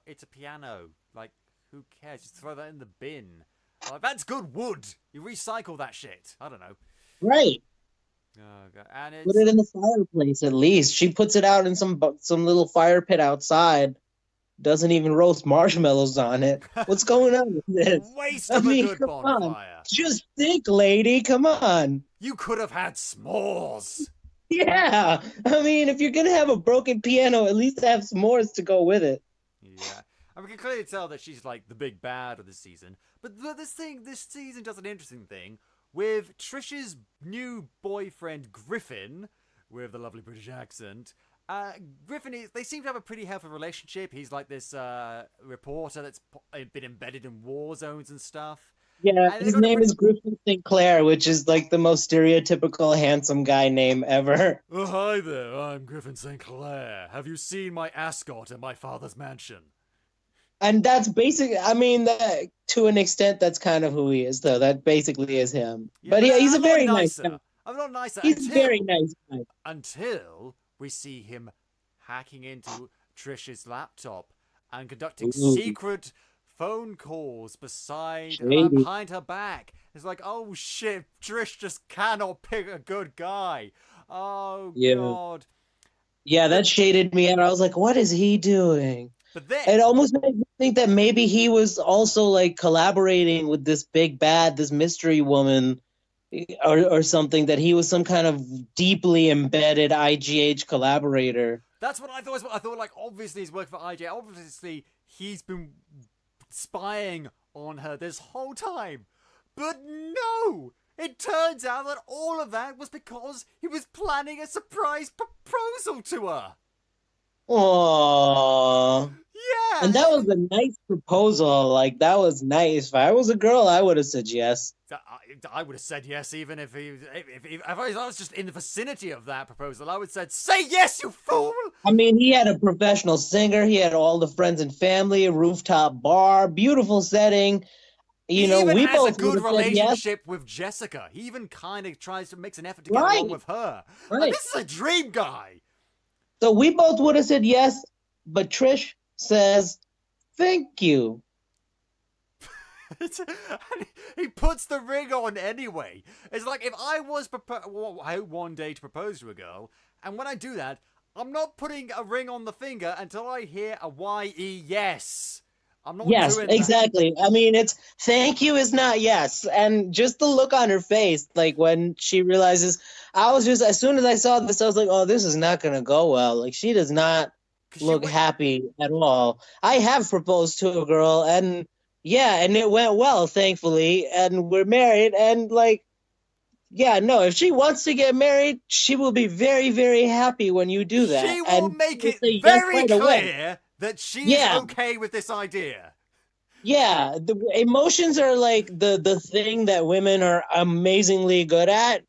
it's a piano, like, who cares? Just throw that in the bin. Like, that's good wood. You recycle that shit. I don't know. Right. Oh god, and Put it's it in the fireplace at least. She puts it out in some little fire pit outside. Doesn't even roast marshmallows on it. What's going on with this? waste I of a mean, good come on. bonfire. Just think, lady. Come on. You could have had s'mores. Yeah. I mean, if you're gonna have a broken piano, at least have s'mores to go with it. Yeah. And we can clearly tell that she's like the big bad of this season. But this season does an interesting thing with Trish's new boyfriend, Griffin, with the lovely British accent, Griffin, they seem to have a pretty healthy relationship. He's like this reporter that's been embedded in war zones and stuff. Yeah, And his name is Griffin Sinclair, which is like the most stereotypical handsome guy name ever. Oh, hi there, I'm Griffin Sinclair. Have you seen my ascot in my father's mansion? And that's I mean, to an extent, that's kind of who he is, though. That basically is him. Yeah, but he's a very nice guy. guy. I'm not nicer. He's a very nice guy. Until we see him hacking into Trish's laptop and conducting Ooh. secret phone calls behind her back. It's like, oh shit, Trish just cannot pick a good guy. Oh god. Yeah, that shaded me out. I was like, what is he doing? But then it almost made me think that maybe he was also like collaborating with this big bad, this mystery woman, or something, that he was some kind of deeply embedded IGH collaborator. That's what I thought. I thought, like, obviously he's working for IGH. Obviously he's been spying on her this whole time. But no! It turns out that all of that was because he was planning a surprise proposal to her. Aww. Yeah. And that was a nice proposal. Like, that was nice. If I was a girl, I would have said yes. I would have said yes, even if I was just in the vicinity of that proposal. I would have said, say yes, you fool! I mean, he had a professional singer. He had all the friends and family, a rooftop bar, beautiful setting. He even has a good relationship with Jessica. He even kind of makes an effort to get along with her. Right. Like, this is a dream guy. So we both would have said yes, but Trish says, thank you. He puts the ring on anyway. It's like, if I was one day to propose to a girl, and when I do that, I'm not putting a ring on the finger until I hear a Y-E yes. I'm not doing that. Yes, exactly. I mean, it's thank you is not yes. And just the look on her face, like when she realizes, as soon as I saw this, I was like, oh, this is not going to go well. Like, she does not look happy at all. I have proposed to a girl, and it went well, thankfully, and we're married, and like, yeah, no, if she wants to get married, she will be very, very happy when you do that. She will make it very clear that she's okay with this idea. Yeah, the emotions are like the thing that women are amazingly good at.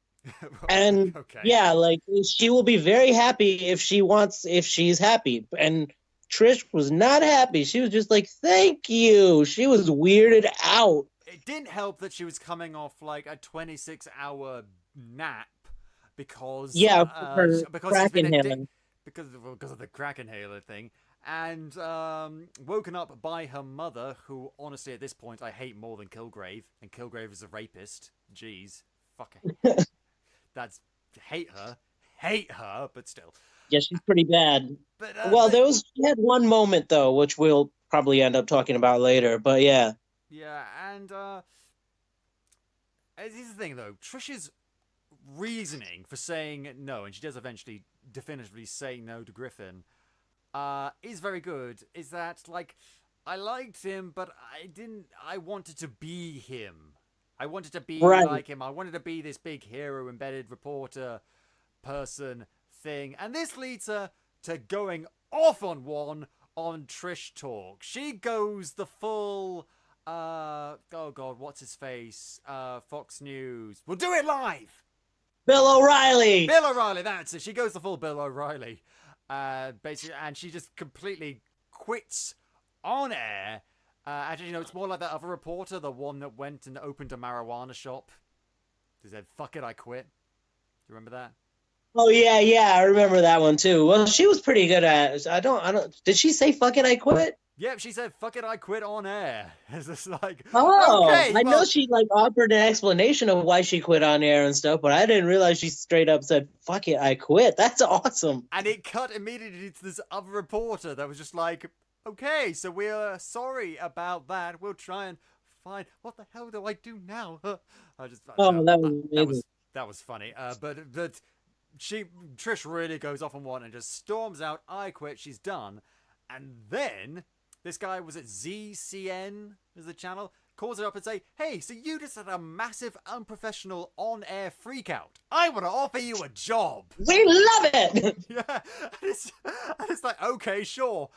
And like, she will be very happy if she's happy. And Trish was not happy. She was just like, thank you. She was weirded out. It didn't help that she was coming off like a 26-hour nap because crack inhaling. Because of the crack inhaler thing, and woken up by her mother, who honestly at this point I hate more than Kilgrave, and Kilgrave is a rapist. Jeez, fucking that's hate her, but still. Yeah, she's pretty bad. But she had one moment though, which we'll probably end up talking about later. But yeah. Yeah, and here's the thing though, Trish's reasoning for saying no, and she does eventually definitively say no to Griffin, is very good. Is that, like, I liked him, but I wanted to be him. I wanted to be like him. I wanted to be this big hero, embedded reporter person thing. And this leads her to going off on Trish Talk. She goes the full oh god, what's his face? Fox News. We'll do it live! Bill O'Reilly, that's it. She goes the full Bill O'Reilly. Basically, and she just completely quits on air. Actually, it's more like that other reporter, the one that went and opened a marijuana shop. She said, fuck it, I quit. Do you remember that? Oh, yeah, I remember that one too. Well, she was pretty good at it. I don't, did she say fuck it, I quit? Yep, she said, fuck it, I quit on air. It's just like, okay, I know she like offered an explanation of why she quit on air and stuff, but I didn't realize she straight up said, fuck it, I quit. That's awesome. And it cut immediately to this other reporter that was just like, okay, so we're sorry about that. We'll try and find, what the hell do I do now? That was funny. But Trish really goes off on one and just storms out, I quit, she's done. And then this guy, was it ZCN is the channel, calls her up and say, "Hey, so you just had a massive unprofessional on-air freakout. I want to offer you a job." We love it. Yeah, and it's like, okay, sure.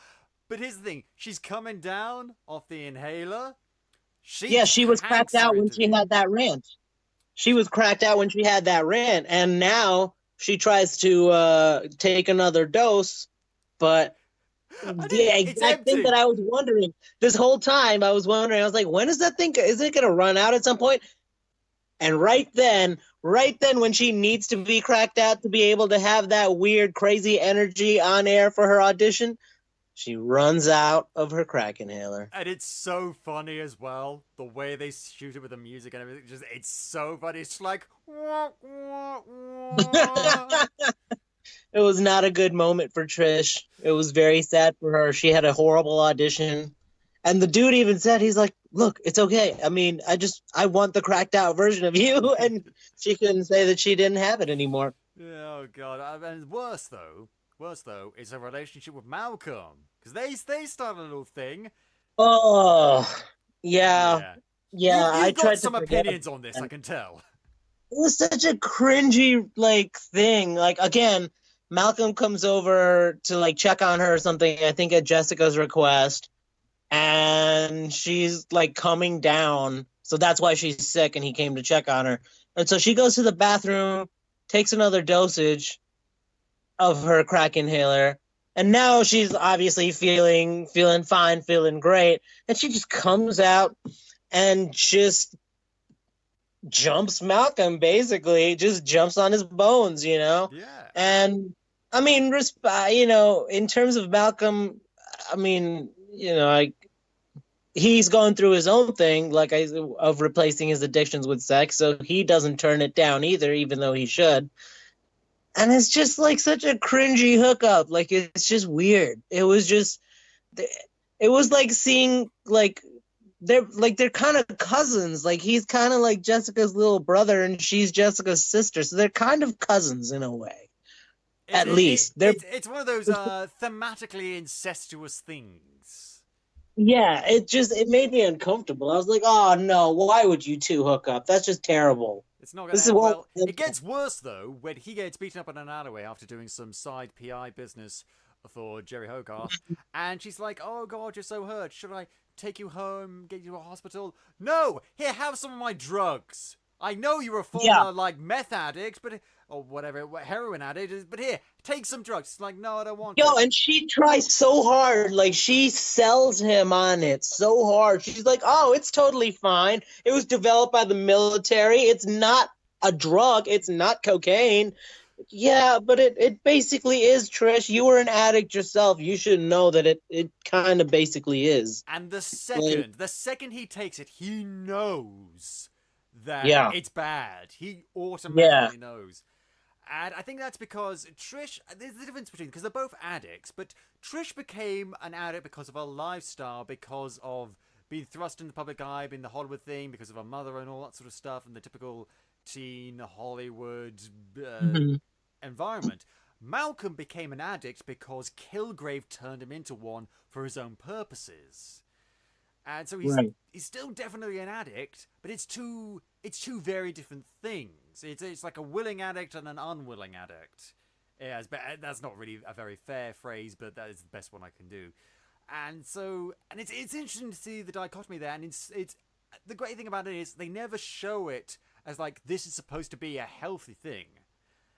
But here's the thing: she's coming down off the inhaler. She was cracked out when she had that rant. She was cracked out when she had that rant, and now she tries to take another dose, but the exact thing that I was wondering this whole time, I was like, when is that thing? Is it going to run out at some point? And right then, when she needs to be cracked out to be able to have that weird, crazy energy on air for her audition, she runs out of her crack inhaler. And it's so funny as well, the way they shoot it with the music and everything. It's so funny. It's like, wah, wah, wah. It was not a good moment for Trish. It was very sad for her. She had a horrible audition. And the dude even said, he's like, look, it's okay. I mean, I want the cracked out version of you. And she couldn't say that she didn't have it anymore. Oh, God. And worse, though, is her relationship with Malcom. Because they started a little thing. Oh, yeah. You've got some opinions on this, I can tell. It was such a cringy, thing. Again, Malcom comes over to, check on her or something, I think at Jessica's request. And she's, coming down. So that's why she's sick, and he came to check on her. And so she goes to the bathroom, takes another dosage of her crack inhaler, and now she's obviously feeling fine, feeling great, and she just comes out and just jumps Malcom, basically just jumps on his bones, Yeah. And I mean, in terms of Malcom, I mean, he's going through his own thing, of replacing his addictions with sex, so he doesn't turn it down either, even though he should. And it's just such a cringy hookup. It's just weird. It was like seeing they're kind of cousins. He's kind of like Jessica's little brother and she's Jessica's sister. So they're kind of cousins in a way. At least. It's one of those thematically incestuous things. Yeah, it made me uncomfortable. I was like, oh no, why would you two hook up? That's just terrible. It's not going to end well. It gets worse, though, when he gets beaten up in an alleyway after doing some side PI business for Jerry Hogarth. And she's like, oh, God, you're so hurt. Should I take you home, get you to a hospital? No! Here, have some of my drugs. I know you're a former, meth addict, or whatever, heroin addict, but here, take some drugs. It's like, no, I don't want to. And she tries so hard. She sells him on it so hard. She's like, oh, it's totally fine. It was developed by the military. It's not a drug. It's not cocaine. Yeah, but it basically is, Trish. You were an addict yourself. You should know that it kind of basically is. And the second he takes it, he knows that it's bad. He automatically knows. And I think that's because Trish, there's the difference between, because they're both addicts, but Trish became an addict because of her lifestyle, because of being thrust in the public eye, being the Hollywood thing, because of her mother and all that sort of stuff, and the typical teen Hollywood environment. Malcom became an addict because Kilgrave turned him into one for his own purposes. And so he's still definitely an addict, but it's two very different things. It's like a willing addict and an unwilling addict. Yeah, that's not really a very fair phrase, but that is the best one I can do. And it's interesting to see the dichotomy there. And it's the great thing about it is they never show it as this is supposed to be a healthy thing.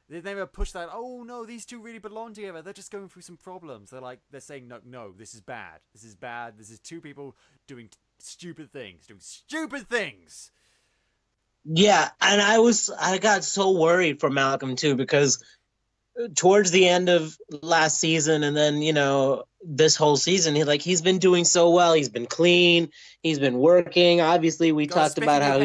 They never push that. Oh no, these two really belong together. They're just going through some problems. They're saying no, this is bad. This is bad. This is two people doing stupid things. Yeah, and I got so worried for Malcom too, because towards the end of last season and then this whole season, he's been doing so well. He's been clean. He's been working. Obviously, we talked about how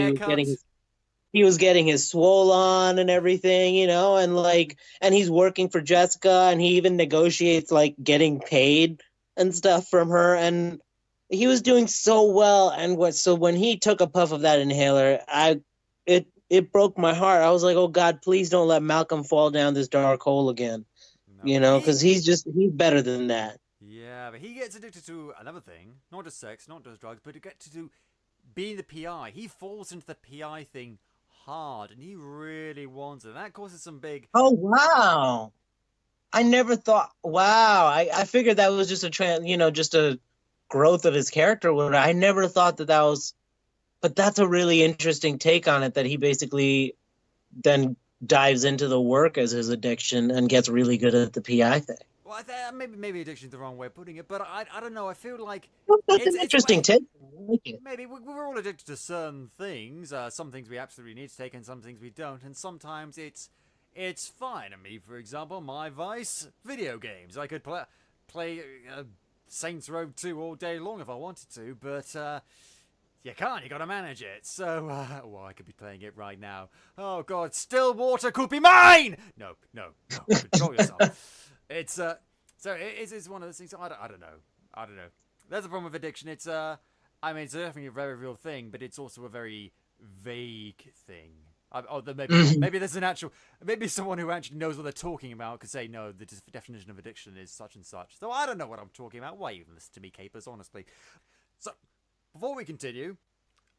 he was getting his swole on and everything, and he's working for Jessica, and he even negotiates getting paid and stuff from her, and he was doing so well. And so when he took a puff of that inhaler, it broke my heart. I was like, oh God, please don't let Malcom fall down this dark hole again, because he's better than that. Yeah, but he gets addicted to another thing, not just sex, not just drugs, but he gets to being the PI. He falls into the PI thing hard, and he really wants it. And that causes some big... Oh, wow. I never thought... Wow. I figured that was just just a growth of his character. I never thought that was... But that's a really interesting take on it, that he basically then dives into the work as his addiction and gets really good at the PI thing. Well, maybe addiction's the wrong way of putting it, but I don't know. I feel like that's an interesting take. I like it. Maybe we're all addicted to certain things. Some things we absolutely need to take, and some things we don't. And sometimes it's fine. I mean, for example, my vice: video games. I could play Saints Row 2 all day long if I wanted to, but you can't. You got to manage it. So, well, I could be playing it right now. Oh God, still water could be mine. No. Control yourself. It's so it's one of those things. I don't know. That's the problem with addiction. It's I mean, it's definitely a very real thing, but it's also a very vague thing. Maybe there's maybe someone who actually knows what they're talking about could say, no, the definition of addiction is such and such. So I don't know what I'm talking about. Why even listen to me, capers? Honestly. So before we continue,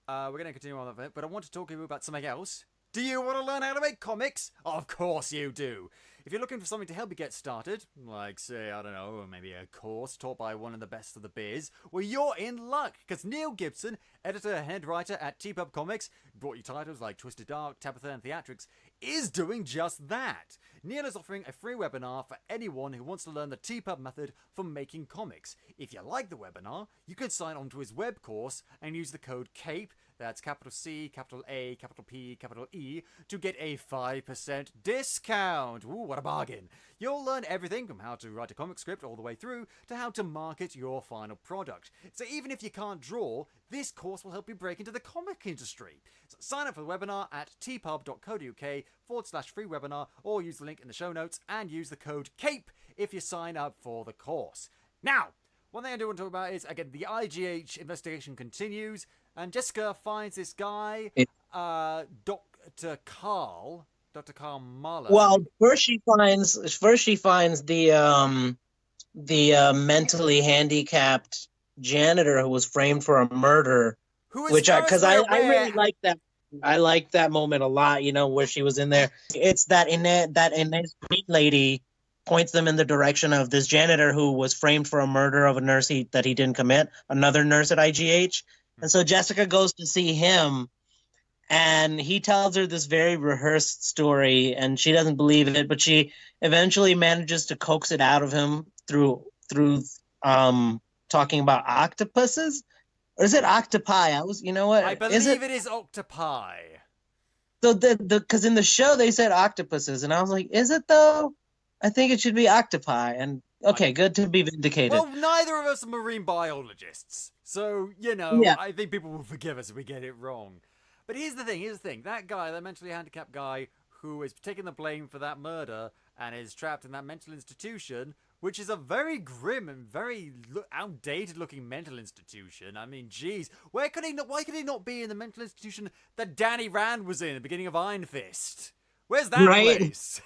we're going to continue on with it, but I want to talk to you about something else. Do you want to learn how to make comics? Of course you do. If you're looking for something to help you get started, like, say, I don't know, maybe a course taught by one of the best of the biz, well, you're in luck, because Neil Gibson, editor and head writer at TPub Comics, brought you titles like Twisted Dark, Tabitha, and Theatrics, is doing just that. Neil is offering a free webinar for anyone who wants to learn the TPub method for making comics. If you like the webinar, you can sign on to his web course and use the code CAPE, that's capital C, capital A, capital P, capital E, to get a 5% discount. Ooh, what a bargain. You'll learn everything from how to write a comic script all the way through to how to market your final product. So even if you can't draw, this course will help you break into the comic industry. So sign up for the webinar at tpub.co.uk/free webinar, or use the link in the show notes and use the code CAPE if you sign up for the course. Now, one thing I do want to talk about is, again, the IGH investigation continues, and Jessica finds this guy, Dr. Carl Mahler. Well, first she finds the mentally handicapped janitor who was framed for a murder, because I really like that. I like that moment a lot. Where she was in there. It's that innate lady points them in the direction of this janitor who was framed for a murder of a nurse that he didn't commit, another nurse at IGH. And so Jessica goes to see him, and he tells her this very rehearsed story, and she doesn't believe it, but she eventually manages to coax it out of him through talking about octopuses. Or is it octopi? I believe it is octopi. So because in the show they said octopuses, and I was like, is it though? I think it should be octopi. And okay, good to be vindicated. Well, neither of us are marine biologists, so I think people will forgive us if we get it wrong. But here's the thing. That guy, that mentally handicapped guy who is taking the blame for that murder and is trapped in that mental institution, which is a very grim and very outdated-looking mental institution. I mean, geez, why could he not be in the mental institution that Danny Rand was in at the beginning of Iron Fist? Where's that place?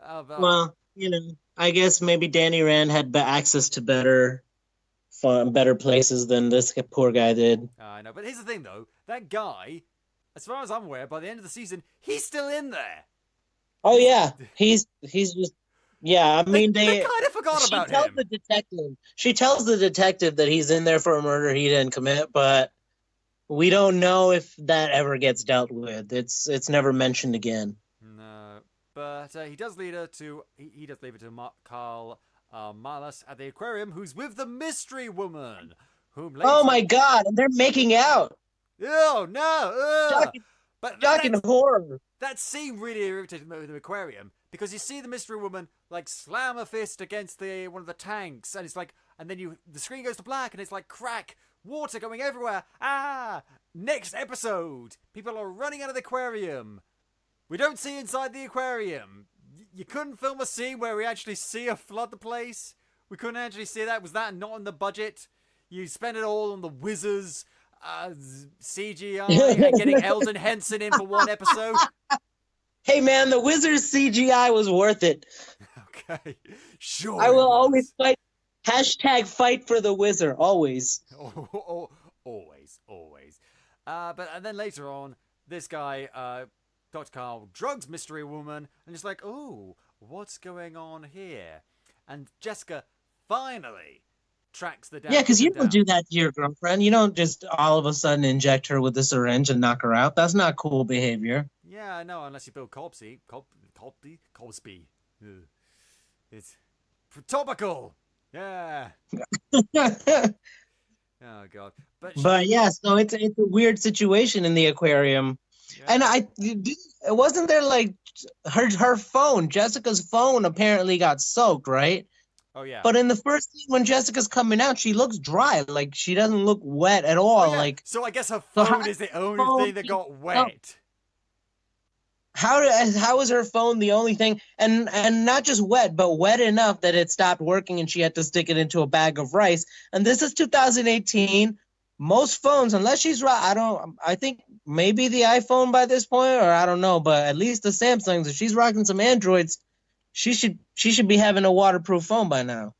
Well, I guess maybe Danny Rand had access to better places than this poor guy did. I know, but here's the thing, though. That guy, as far as I'm aware, by the end of the season, he's still in there. Oh, yeah. He's just... Yeah, I mean, they kind of forgot about him. She tells the detective that he's in there for a murder he didn't commit, but we don't know if that ever gets dealt with. It's never mentioned again. No, but he does lead her to Carl Malas at the aquarium, who's with the mystery woman, whom. Oh my God! And they're making out. Oh no! Shocking horror. That scene really irritated me with the aquarium, because you see the mystery woman like slam a fist against one of the tanks, and it's like, and then the screen goes to black, and it's like crack, water going everywhere. Next episode, people are running out of the aquarium. We don't see inside the aquarium. You couldn't film a scene where we actually see her flood the place. We couldn't actually see that. Was that not in the budget? You spent it all on the whizzers, CGI, and getting Eldon Henson in for one episode. Hey man, the Wizards CGI was worth it. Okay, sure. I will always fight. #fight for the Wizard. Always. Always. always. But and then later on, this guy, Dr. Carl, drugs Mystery Woman, and it's like, oh, what's going on here? And Jessica finally tracks the down. Yeah, because you don't do that to your girlfriend. You don't just all of a sudden inject her with a syringe and knock her out. That's not cool behavior. Yeah, no, unless you Bill Cosby. Cosby. Ugh. It's topical. Yeah. Oh god. But yeah, so it's a weird situation in the aquarium. Yeah. And wasn't there like her phone, Jessica's phone apparently got soaked, right? Oh yeah. But in the first scene when Jessica's coming out, she looks dry, like she doesn't look wet at all. Like, so I guess her phone is the only thing that got wet. How is her phone the only thing, and not just wet, but wet enough that it stopped working and she had to stick it into a bag of rice? And this is 2018. Most phones, unless she's right, I think maybe the iPhone by this point, or I don't know, but at least the Samsungs, if she's rocking some Androids, she should be having a waterproof phone by now.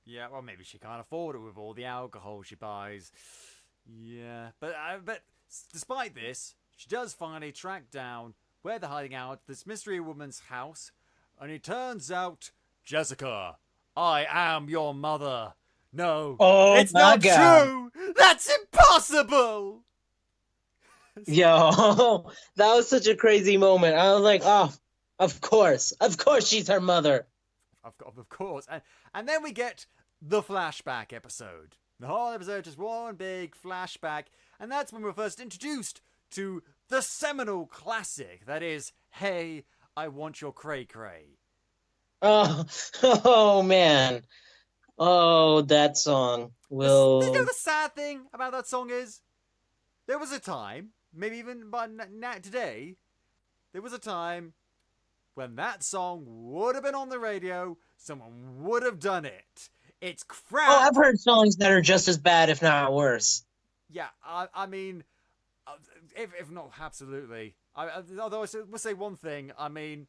Yeah, well, maybe she can't afford it with all the alcohol she buys. Yeah, but despite this, she does finally track down where they're hiding out, this mystery woman's house, and it turns out, Jessica, I am your mother. No, it's not true. That's impossible. Yo, that was such a crazy moment. I was like, oh, of course she's her mother. Of course. And then we get the flashback episode. The whole episode is one big flashback, and that's when we're first introduced to the seminal classic that is, Hey, I Want Your Cray Cray. Oh man. Oh, that song will... You know the sad thing about that song is, there was a time, maybe even by today, there was a time when that song would have been on the radio, someone would have done it. It's crap. Oh, I've heard songs that are just as bad, if not worse. Yeah, I mean, if not absolutely. Although I will say one thing, I mean,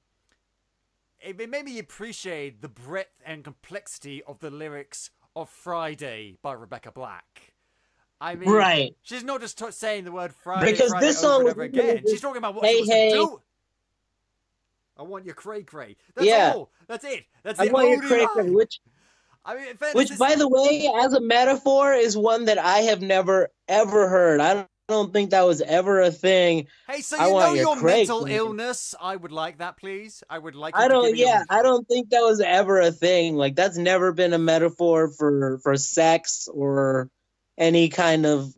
it made me appreciate the breadth and complexity of the lyrics of Friday by Rebecca Black. I mean, right. She's not just saying the word Friday, because Friday this song over and over again. She's talking about what she wants to do. I want your cray cray. That's all. That's it. That's the only line. Cray cray, which, by the way, as a metaphor, is one that I have never ever heard. I don't think that was ever a thing. Hey, so you know your mental illness. I would like that, please. I would like. I don't think that was ever a thing. Like, that's never been a metaphor for sex or any kind of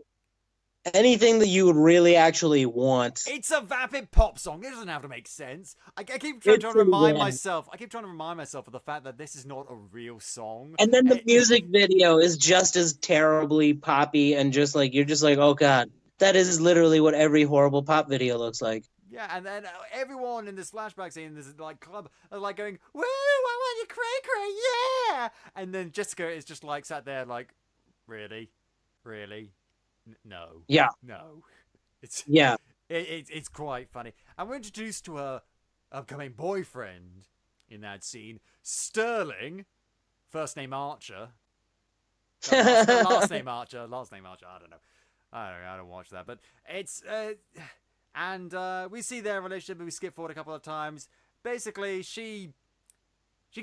anything that you would really actually want. It's a vapid pop song. It doesn't have to make sense. I keep trying to remind myself. I keep trying to remind myself of the fact that this is not a real song. And then the music video is just as terribly poppy and just like you're just like, oh god. That is literally what every horrible pop video looks like. Yeah, and then everyone in this flashback scene in this like club are like going, "Woo! I want you, cray cray, yeah!" And then Jessica is just like sat there like, "Really, no, yeah, no." It's it's quite funny, and we're introduced to her upcoming boyfriend in that scene, Sterling, first name Archer, last name Archer. I don't know. I don't watch that, but it's and we see their relationship, but we skip forward a couple of times. Basically, she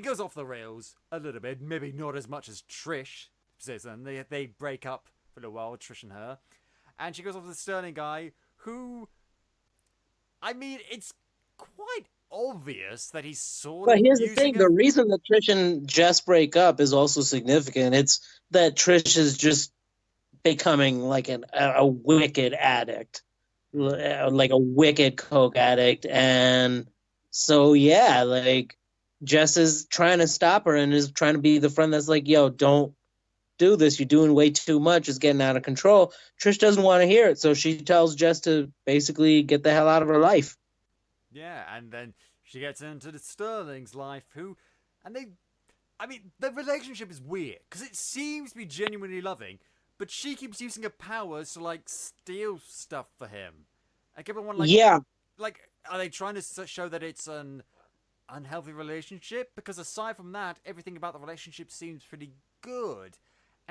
goes off the rails a little bit, maybe not as much as Trish says, and they break up for a little while, Trish and her, and she goes off with the Sterling guy, who, I mean, it's quite obvious that he's sort of. But here's the thing: the reason that Trish and Jess break up is also significant. It's that Trish is just becoming like a wicked addict, like a wicked coke addict, and so yeah, like Jess is trying to stop her and is trying to be the friend that's like, yo, don't do this, you're doing way too much, it's getting out of control. Trish doesn't want to hear it, so she tells Jess to basically get the hell out of her life. Yeah, and then she gets into the Sterling's life, I mean, the relationship is weird because it seems to be genuinely loving, but she keeps using her powers to, like, steal stuff for him. Like, everyone, like... Yeah. Like, are they trying to show that it's an unhealthy relationship? Because aside from that, everything about the relationship seems pretty good.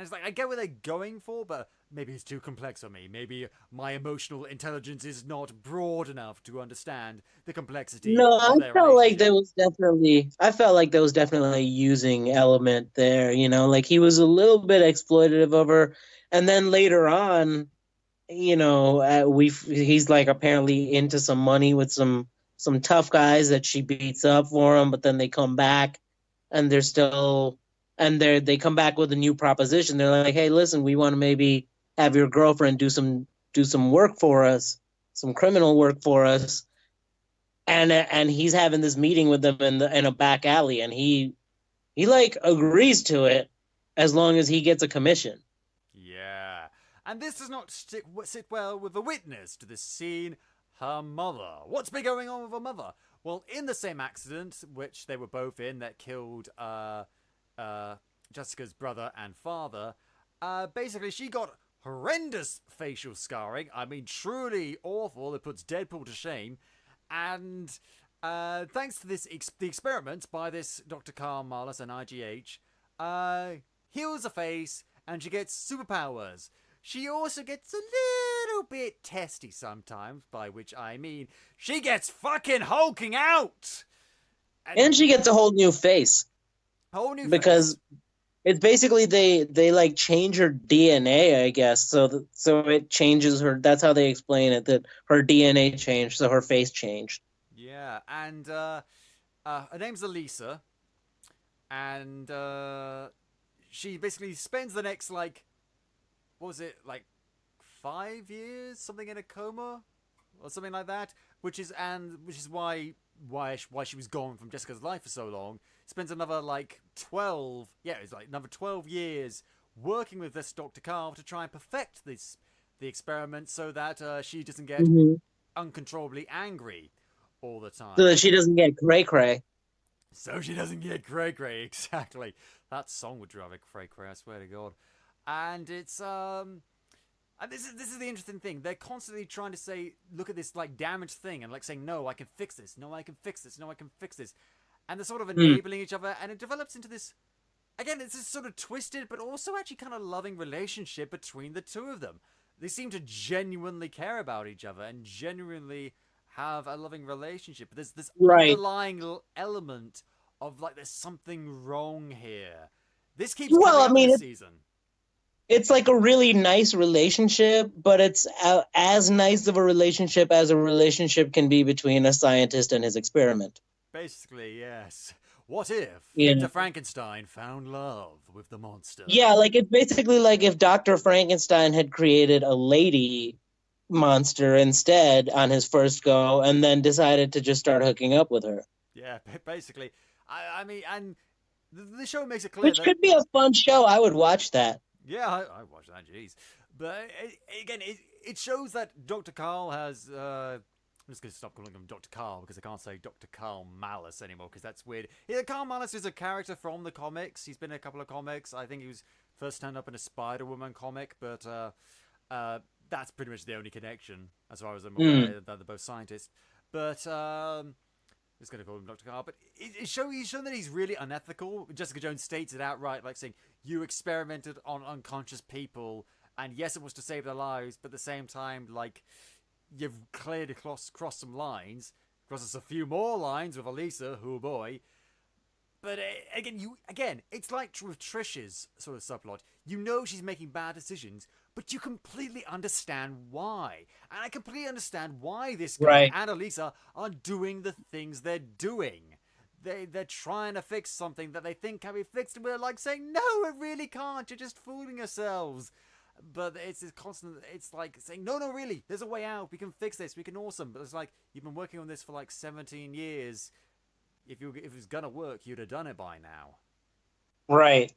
And it's like, I get what they're going for, but maybe it's too complex for me. Maybe my emotional intelligence is not broad enough to understand the complexity No, of their relationship. I felt like there was definitely a using element there, like he was a little bit exploitative of her. And then later on, he's like apparently into some money with some tough guys that she beats up for him, but then they come back and they come back with a new proposition. They're like, "Hey, listen, we want to maybe have your girlfriend do some work for us, some criminal work for us." And he's having this meeting with them in a back alley, and he like agrees to it as long as he gets a commission. Yeah. And this does not sit well with the witness to this scene, her mother. What's been going on with her mother? Well, in the same accident, which they were both in, that killed Jessica's brother and father, basically she got horrendous facial scarring. I mean, truly awful. It puts Deadpool to shame. And thanks to the experiment by this Dr. Carl Marlis and IGH, heals the face and she gets superpowers. She also gets a little bit testy sometimes, by which I mean she gets fucking hulking out! And she gets a whole new face. Because it's basically they like change her DNA, I guess. So it changes her. That's how they explain it, that her DNA changed, so her face changed. Yeah, and her name's Elisa, and she basically spends the next, like, what was it, like 5 years, something in a coma or something like that, which is why she was gone from Jessica's life for so long. Spends another like 12 years working with this Dr. Carl to try and perfect the experiment so that she doesn't get uncontrollably angry all the time. So that she doesn't get cray-cray. So she doesn't get cray-cray, exactly. That song would drive her cray-cray, I swear to God. And it's and this is the interesting thing. They're constantly trying to say, look at this like damaged thing, and like saying, no, I can fix this. No, I can fix this. No, I can fix this. And they're sort of enabling each other, and it develops into this. Again, it's this sort of twisted, but also actually kind of loving relationship between the two of them. They seem to genuinely care about each other and genuinely have a loving relationship. But there's this underlying element of like there's something wrong here. This keeps coming up this season. It's like a really nice relationship, but it's as nice of a relationship as a relationship can be between a scientist and his experiment. Basically, yes. What if Victor Frankenstein found love with the monster? Yeah, like it's basically like if Dr. Frankenstein had created a lady monster instead on his first go and then decided to just start hooking up with her. Yeah, basically. I mean, and the show makes it clear Which could be a fun show. I would watch that. Yeah, I watch that, jeez. But again, it shows that Dr. Carl has... I'm just going to stop calling him Dr. Carl because I can't say Dr. Carl Malice anymore because that's weird. Yeah, Carl Malice is a character from the comics. He's been in a couple of comics. I think he was first turned up in a Spider-Woman comic, but that's pretty much the only connection as far as I'm aware, that they're both scientists. But... I'm just going to call him Dr. Carl, but he's shown that he's really unethical. Jessica Jones states it outright, like saying, you experimented on unconscious people, and yes, it was to save their lives, but at the same time, like, you've clearly crossed some lines. Crosses a few more lines with Elisa, oh boy. But again, it's like with Trish's sort of subplot. You know she's making bad decisions, but you completely understand why. And I completely understand why this guy and Elisa are doing the things they're doing. They're trying to fix something that they think can be fixed, and we're like saying, no, it really can't. You're just fooling yourselves. But it's this constant, it's like saying, no, really, there's a way out. We can fix this. We can awesome. But it's like, you've been working on this for like 17 years. If it was gonna work, you'd have done it by now. Right.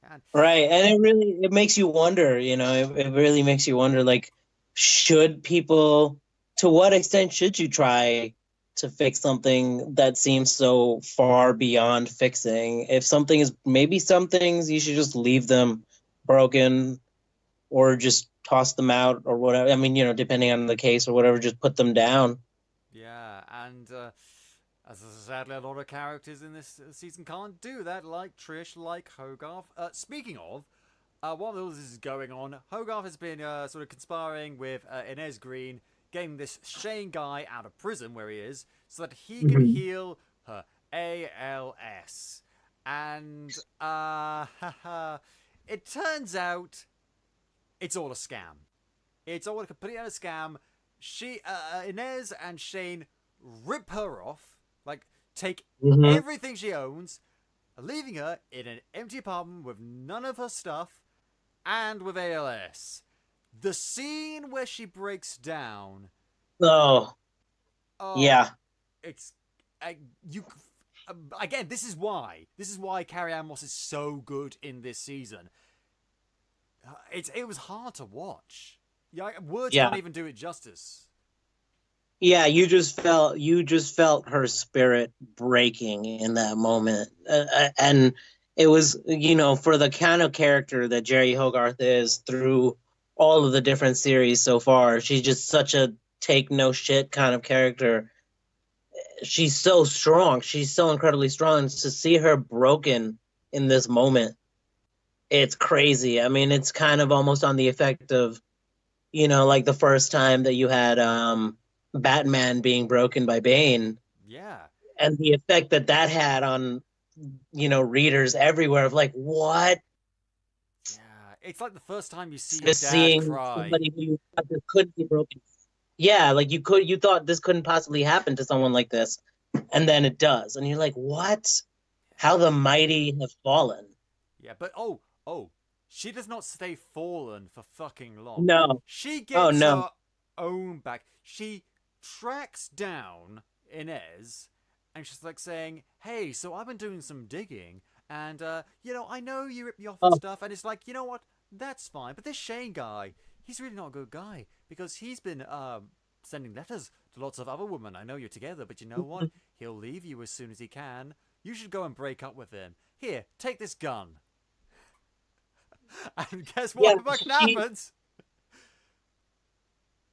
And it makes you wonder, it really makes you wonder, like, to what extent should you try to fix something that seems so far beyond fixing? Maybe some things you should just leave them broken or just toss them out or whatever. I mean, depending on the case or whatever, just put them down. Yeah, and as sadly a lot of characters in this season can't do that, like Trish, like Hogarth. Speaking of, while all this is going on, Hogarth has been sort of conspiring with Inez Green, getting this Shane guy out of prison where he is, so that he can heal her ALS. And it turns out it's all a scam. It's all a complete utter scam. Inez and Shane rip her off, like take everything she owns, leaving her in an empty apartment with none of her stuff and with ALS. The scene where she breaks down. Oh yeah. It's again. This is why Carrie Ann Moss is so good in this season. It was hard to watch. Yeah, words can't even do it justice. Yeah, you just felt her spirit breaking in that moment, and it was, for the kind of character that Jerry Hogarth is through all of the different series so far. She's just such a take no shit kind of character. She's so strong. She's so incredibly strong. And to see her broken in this moment, it's crazy. I mean, it's kind of almost on the effect of, like the first time that you had Batman being broken by Bane. Yeah. And the effect that had on, readers everywhere of like, what? Yeah. It's like the first time you see your dad cry. Somebody who you thought this couldn't be broken. Yeah, like you thought this couldn't possibly happen to someone like this. And then it does. And you're like, what? How the mighty have fallen. Yeah, but she does not stay fallen for fucking long. No. She gets her own back. She tracks down Inez, and she's like saying, hey, so I've been doing some digging, and, I know you ripped me off and stuff, and it's like, you know what? That's fine. But this Shane guy, he's really not a good guy, because he's been sending letters to lots of other women. I know you're together, but you know what? He'll leave you as soon as he can. You should go and break up with him. Here, take this gun. And guess what fucking happens?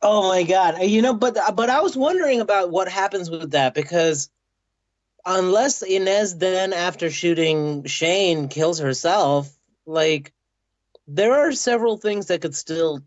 Oh my god! But I was wondering about what happens with that, because unless Inez then, after shooting Shane, kills herself, like there are several things that could still.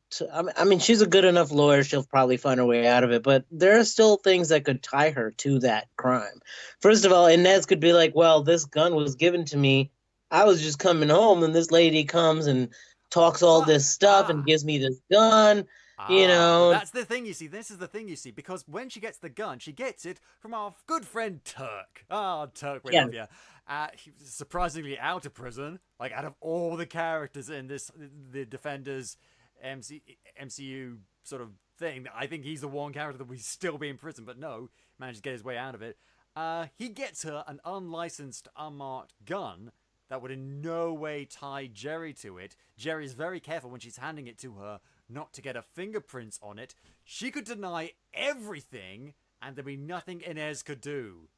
I mean, she's a good enough lawyer; she'll probably find her way out of it. But there are still things that could tie her to that crime. First of all, Inez could be like, "Well, this gun was given to me. I was just coming home, and this lady comes and talks all this stuff and gives me this gun." That's the thing you see. This is the thing you see, because when she gets the gun, she gets it from our good friend Turk. Turk, we love you. He was surprisingly out of prison. Like, out of all the characters in the Defenders MCU sort of thing, I think he's the one character that would still be in prison, but no, managed to get his way out of it. He gets her an unlicensed, unmarked gun that would in no way tie Jerry to it. Jerry's very careful when she's handing it to her not to get her fingerprints on it. She could deny everything, and there'd be nothing Inez could do.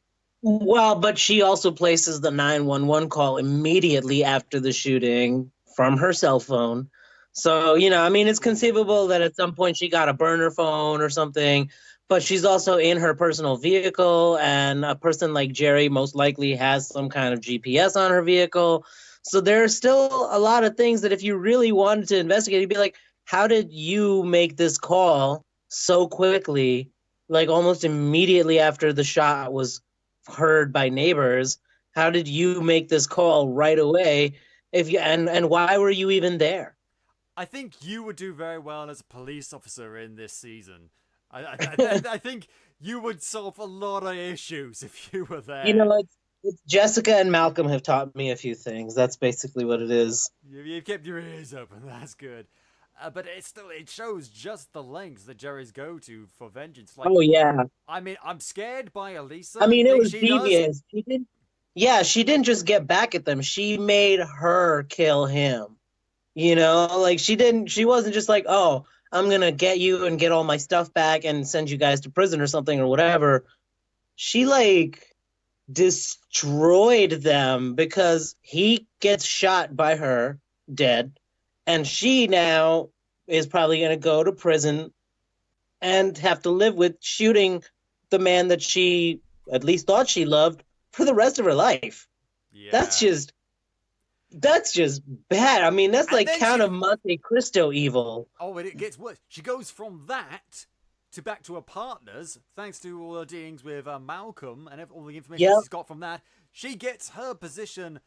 Well, but she also places the 911 call immediately after the shooting from her cell phone. So, it's conceivable that at some point she got a burner phone or something, but she's also in her personal vehicle, and a person like Jerry most likely has some kind of GPS on her vehicle. So there are still a lot of things that if you really wanted to investigate, you'd be like, how did you make this call so quickly, like almost immediately after the shot was heard by neighbors? How did you make this call right away? And why were you even there? I think you would do very well as a police officer in this season. I think you would solve a lot of issues if you were there. It's Jessica and Malcolm have taught me a few things. That's basically what it is. You've kept your ears open. That's good. But it shows just the lengths that Jerry's go to for vengeance. Like, oh yeah. I mean, I'm scared by Elisa. I mean, it was devious. She didn't just get back at them. She made her kill him. Like she wasn't just like, oh, I'm going to get you and get all my stuff back and send you guys to prison or something or whatever. She destroyed them because he gets shot by her dead. And she now is probably going to go to prison and have to live with shooting the man that she at least thought she loved for the rest of her life. Yeah. That's just... That's just bad. I mean, that's And like then Count she- of Monte Cristo evil. Oh, but it gets worse. She goes from that to back to her partners, thanks to all her dealings with Malcom and all the information Yep. she's got from that. She gets her position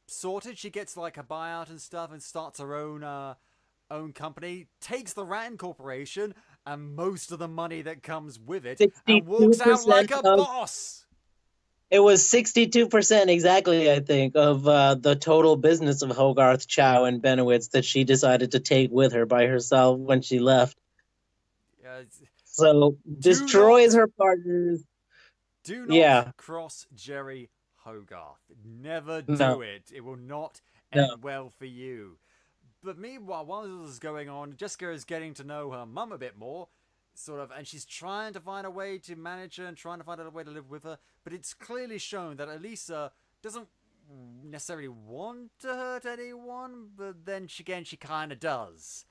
sorted. She gets like a buyout and stuff, and starts her own company. Takes the Rand Corporation and most of the money that comes with it, and walks out like a boss. It was 62% exactly, I think, of the total business of Hogarth, Chow, and Benowitz that she decided to take with her by herself when she left. So destroys her partners. Do not cross Jerry Hogarth. Never do it. It will not end well for you. But meanwhile, while this is going on, Jessica is getting to know her mum a bit more, sort of, and she's trying to find a way to manage her and trying to find a way to live with her. But it's clearly shown that Elisa doesn't necessarily want to hurt anyone, but then she kind of does,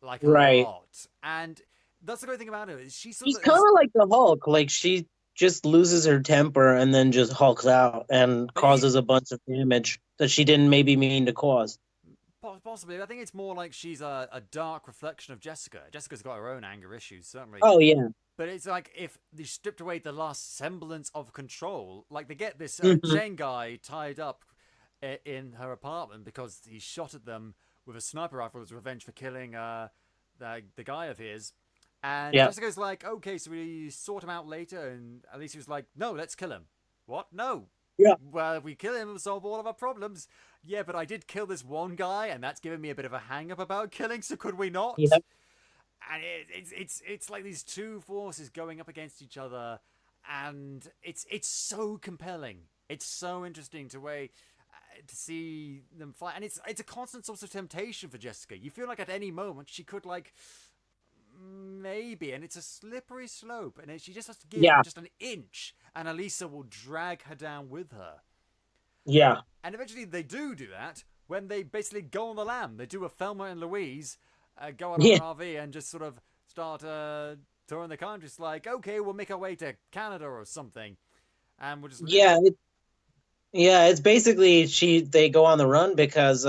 like a lot. And that's the great thing about her is she's kind of like the Hulk. Like she just loses her temper and then just hulks out and causes a bunch of damage that she didn't maybe mean to cause. Possibly. I think it's more like she's a dark reflection of Jessica. Jessica's got her own anger issues, certainly. Oh, yeah. But it's like if they stripped away the last semblance of control, like they get this Chen guy tied up in her apartment because he shot at them with a sniper rifle as revenge for killing the guy of his. And Jessica's like, okay, so we sort him out later. And Alicia was like, no, let's kill him. What? No. Yeah. Well, if we kill him, we'll solve all of our problems. Yeah, but I did kill this one guy, and that's given me a bit of a hang-up about killing, so could we not? Yep. And it's like these two forces going up against each other, and it's so compelling. It's so interesting to see them fight, and it's a constant source of temptation for Jessica. You feel like at any moment she could maybe, and it's a slippery slope, and she just has to give just an inch, and Elisa will drag her down with her. Yeah. And eventually they do that when they basically go on the lam. They do a Thelma and Louise, go on an RV and just sort of start touring the country. It's like, okay, we'll make our way to Canada or something, and we'll just it's basically they go on the run because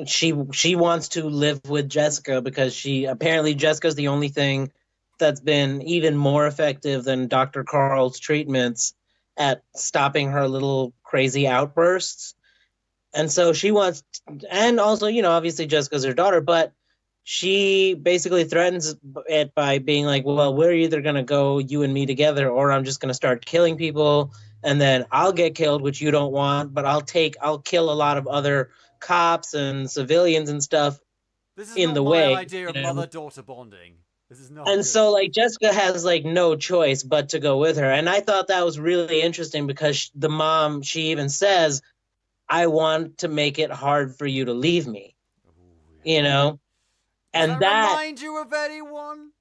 she wants to live with Jessica because apparently Jessica's the only thing that's been even more effective than Dr. Carl's treatments at stopping her little crazy outbursts. And so she wants, and also, obviously Jessica's her daughter, but she basically threatens it by being like, well, we're either going to go, you and me together, or I'm just going to start killing people, and then I'll get killed, which you don't want, but I'll kill a lot of other cops and civilians and stuff in the way. This is not my idea of mother-daughter bonding. This is not. And good. so, Jessica has no choice but to go with her, and I thought that was really interesting because the mom, she even says, "I want to make it hard for you to leave me," and Does that remind you of anyone?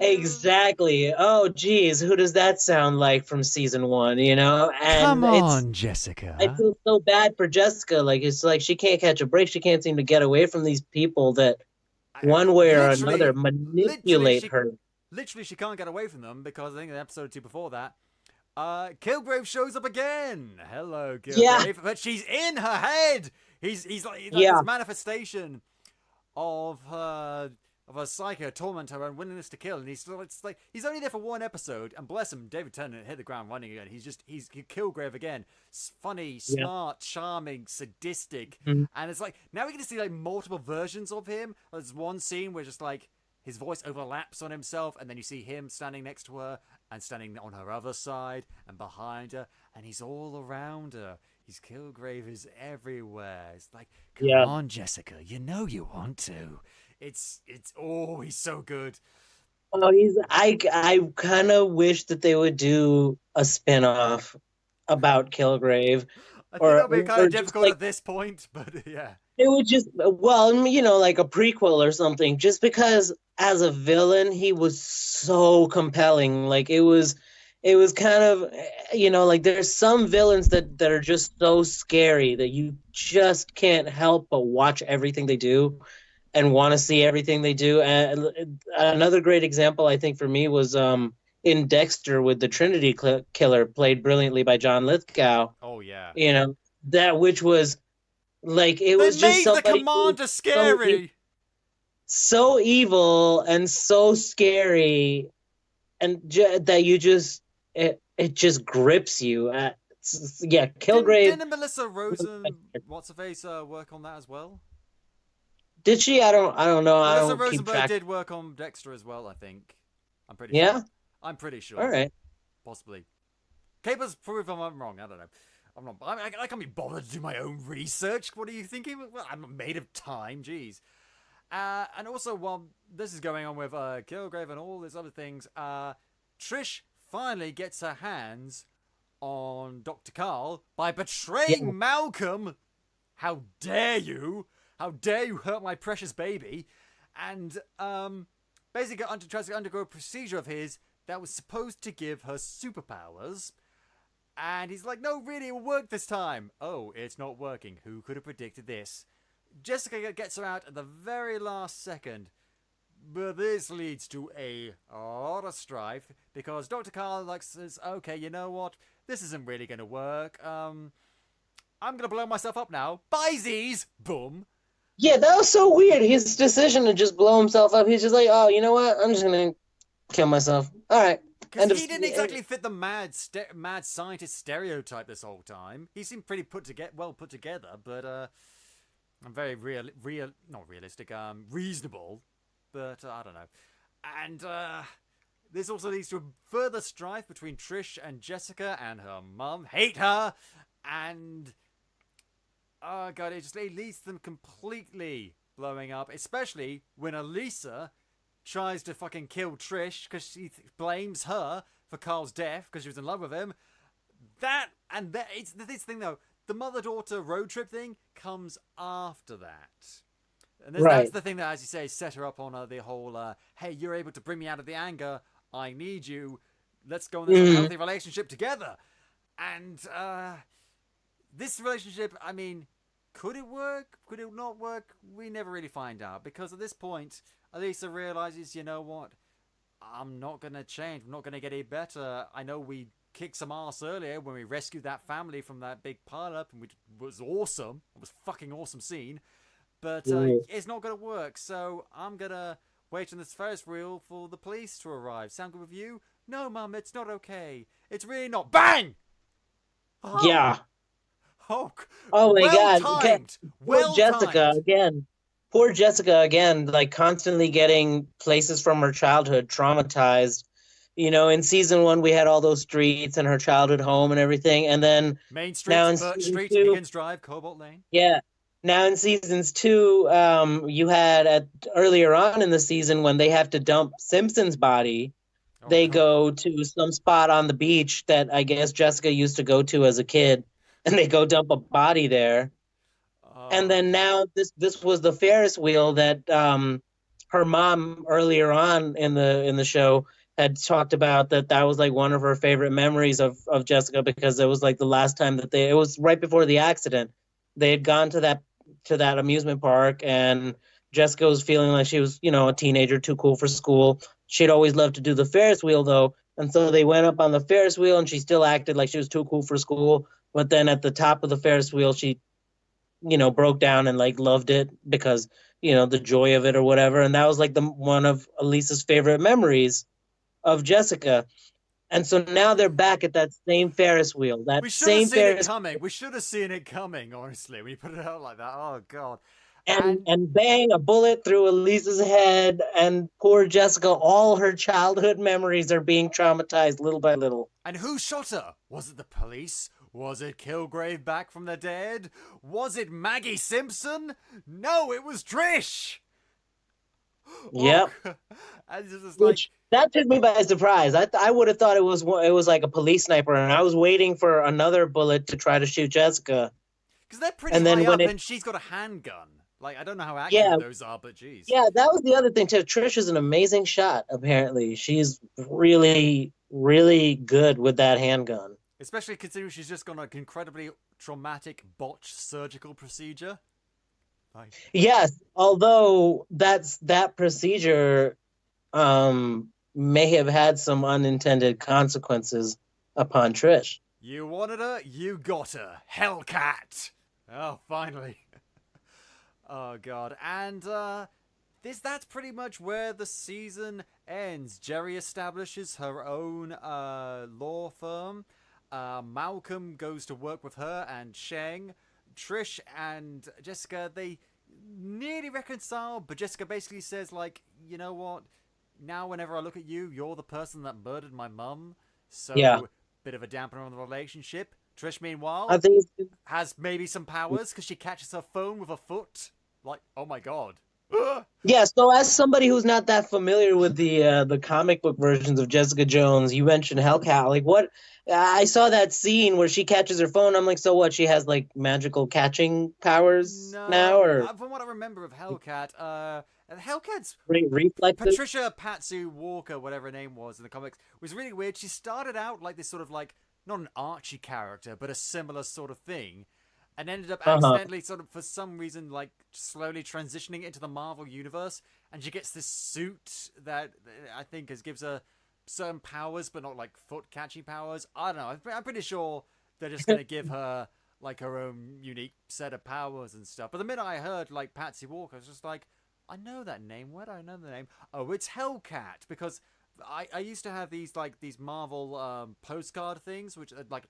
Exactly. Oh, geez, who does that sound like from season 1? And come on, Jessica. I feel so bad for Jessica. It's like she can't catch a break. She can't seem to get away from these people that one way or another manipulate her. Literally, she can't get away from them because I think in episode 2 before that, Kilgrave shows up again. Hello, Kilgrave. But she's in her head. He's like this manifestation of her psyche, torment, her unwillingness to kill, and it's like he's only there for one episode, and bless him, David Tennant hit the ground running again. He's Kilgrave again. Funny, smart, charming, sadistic, and it's like now we get to see multiple versions of him. There's one scene where just his voice overlaps on himself, and then you see him standing next to her and standing on her other side and behind her, and he's all around her. Kilgrave is everywhere. It's like, come on, Jessica, you know you want to. It's he's so good. Oh, I kind of wish that they would do a spin-off about Kilgrave. I think that'll be kind of difficult at this point, but yeah. It would just, like a prequel or something, just because as a villain, he was so compelling. It was kind of, there's some villains that are just so scary that you just can't help but watch everything they do and want to see everything they do. And another great example, I think, for me was in Dexter with the Trinity Killer, played brilliantly by John Lithgow. Oh, yeah. Which was Like it They was just made the somebody commander scary. so evil and so scary, and that you just it just grips you. Yeah, Kilgrave. Didn't Melissa Rosen, what's her face, work on that as well? Did she? I don't know. I Melissa don't keep Rosenberg track. did work on Dexter as well, I think. I'm pretty Yeah. sure. I'm pretty sure. All right. Possibly. Capers, prove if I'm wrong. I don't know. I'm not. I can't be bothered to do my own research. What are you thinking? Well, I'm made of time. Jeez. And also, while this is going on with Kilgrave and all these other things, Trish finally gets her hands on Dr. Carl by betraying Malcom. How dare you? How dare you hurt my precious baby? And basically tries to undergo a procedure of his that was supposed to give her superpowers. And he's like, no, really, it will work this time. Oh, it's not working. Who could have predicted this? Jessica gets her out at the very last second. But this leads to a lot of strife because Dr. Carl says, okay, you know what? This isn't really going to work. I'm going to blow myself up now. Bye-sies! Boom. Yeah, that was so weird. His decision to just blow himself up. He's just like, oh, you know what? I'm just going to kill myself. All right. Because he didn't exactly fit the mad scientist stereotype this whole time. He seemed pretty well put together, but I'm very not realistic, reasonable, but I don't know. And this also leads to a further strife between Trish and Jessica and her mum. Hate her! And oh god, it leads to them completely blowing up, especially when Elisa tries to fucking kill Trish because she blames her for Carl's death because she was in love with him. It's this thing though. The mother-daughter road trip thing comes after that. And that's the thing that, as you say, set her up on the whole, hey, you're able to bring me out of the anger. I need you. Let's go in this healthy relationship together. And this relationship, I mean, could it work? Could it not work? We never really find out. Because at this point, Elisa realizes, you know what? I'm not going to change. I'm not going to get any better. I know we kicked some ass earlier when we rescued that family from that big pile-up, and which was awesome. It was a fucking awesome scene. But it's not going to work, so I'm going to wait on this Ferris wheel for the police to arrive. Sound good with you? No, Mum, it's not okay. It's really not. Bang! Oh. Yeah. Oh my God. Timed. Poor Jessica again. Poor Jessica again, like constantly getting places from her childhood traumatized. You know, in season 1, we had all those streets and her childhood home and everything. And then Main Street, Birch Street, Higgins Drive, Cobalt Lane. Yeah. Now in seasons 2, you had earlier on in the season when they have to dump Simpson's body, they go to some spot on the beach that I guess Jessica used to go to as a kid, and they go dump a body there. And then now this was the Ferris wheel that her mom earlier on in the show had talked about, that was like one of her favorite memories of Jessica, because it was like the last time that it was right before the accident. They had gone to that amusement park, and Jessica was feeling like she was, a teenager, too cool for school. She'd always loved to do the Ferris wheel though. And so they went up on the Ferris wheel, and she still acted like she was too cool for school. But then at the top of the Ferris wheel, she, broke down and like loved it because, the joy of it or whatever. And that was like one of Elisa's favorite memories of Jessica. And so now they're back at that same Ferris wheel. We should have seen it coming, honestly, when you put it out like that. Oh, God. And bang, a bullet through Elisa's head, and poor Jessica, all her childhood memories are being traumatized little by little. And who shot her? Was it the police? Was it Kilgrave back from the dead? Was it Maggie Simpson? No, it was Trish! Yep. That took me by surprise. I would have thought it was like a police sniper, and I was waiting for another bullet to try to shoot Jessica. Because they're pretty high up, and she's got a handgun. Like, I don't know how accurate those are, but geez. Yeah, that was the other thing, too. Trish is an amazing shot, apparently. She's really, really good with that handgun. Especially considering she's just got an incredibly traumatic, botched surgical procedure. Nice. Yes, although that procedure may have had some unintended consequences upon Trish. You wanted her, you got her. Hellcat! Oh, finally. Oh god. And that's pretty much where the season ends. Jerry establishes her own law firm. Malcolm goes to work with her and Sheng. Trish and Jessica, they nearly reconcile, but Jessica basically says, like, you know what? Now whenever I look at you, you're the person that murdered my mum. So, Yeah. bit of a dampener on the relationship. Trish, meanwhile, I think has maybe some powers because she catches her phone with her foot. Like, oh my god. yeah. So as somebody who's not that familiar with the comic book versions of Jessica Jones, you mentioned Hellcat. Like, what? I saw that scene where she catches her phone. I'm like, so what? She has like magical catching powers now, No, or from what I remember of Hellcat, Hellcat's great reflexes? Patricia Patsy Walker, whatever her name was in the comics, was really weird. She started out like this sort of like, not an Archie character, but a similar sort of thing, and ended up accidentally sort of, for some reason, like slowly transitioning into the Marvel universe, and she gets this suit that I think gives her certain powers, but not like foot catching powers. I don't know. I'm pretty sure they're just going to give her like her own unique set of powers and stuff. But the minute I heard like Patsy Walker, I was just like, I know that name. Where do I know the name? Oh, it's Hellcat, because I used to have these Marvel postcard things, which like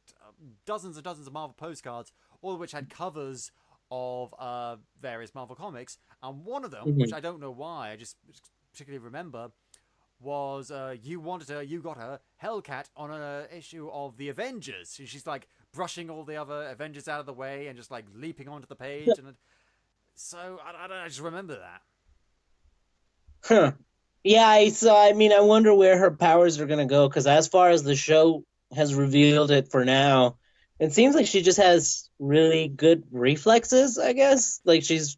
dozens and dozens of Marvel postcards, all of which had covers of various Marvel comics, and one of them, which I don't know why, I just particularly remember, was you got her, Hellcat, on an issue of the Avengers. She's like brushing all the other Avengers out of the way and just like leaping onto the page, and so I just remember that. Huh. Yeah, I mean, I wonder where her powers are gonna go, because as far as the show has revealed it for now, it seems like she just has really good reflexes, I guess. Like she's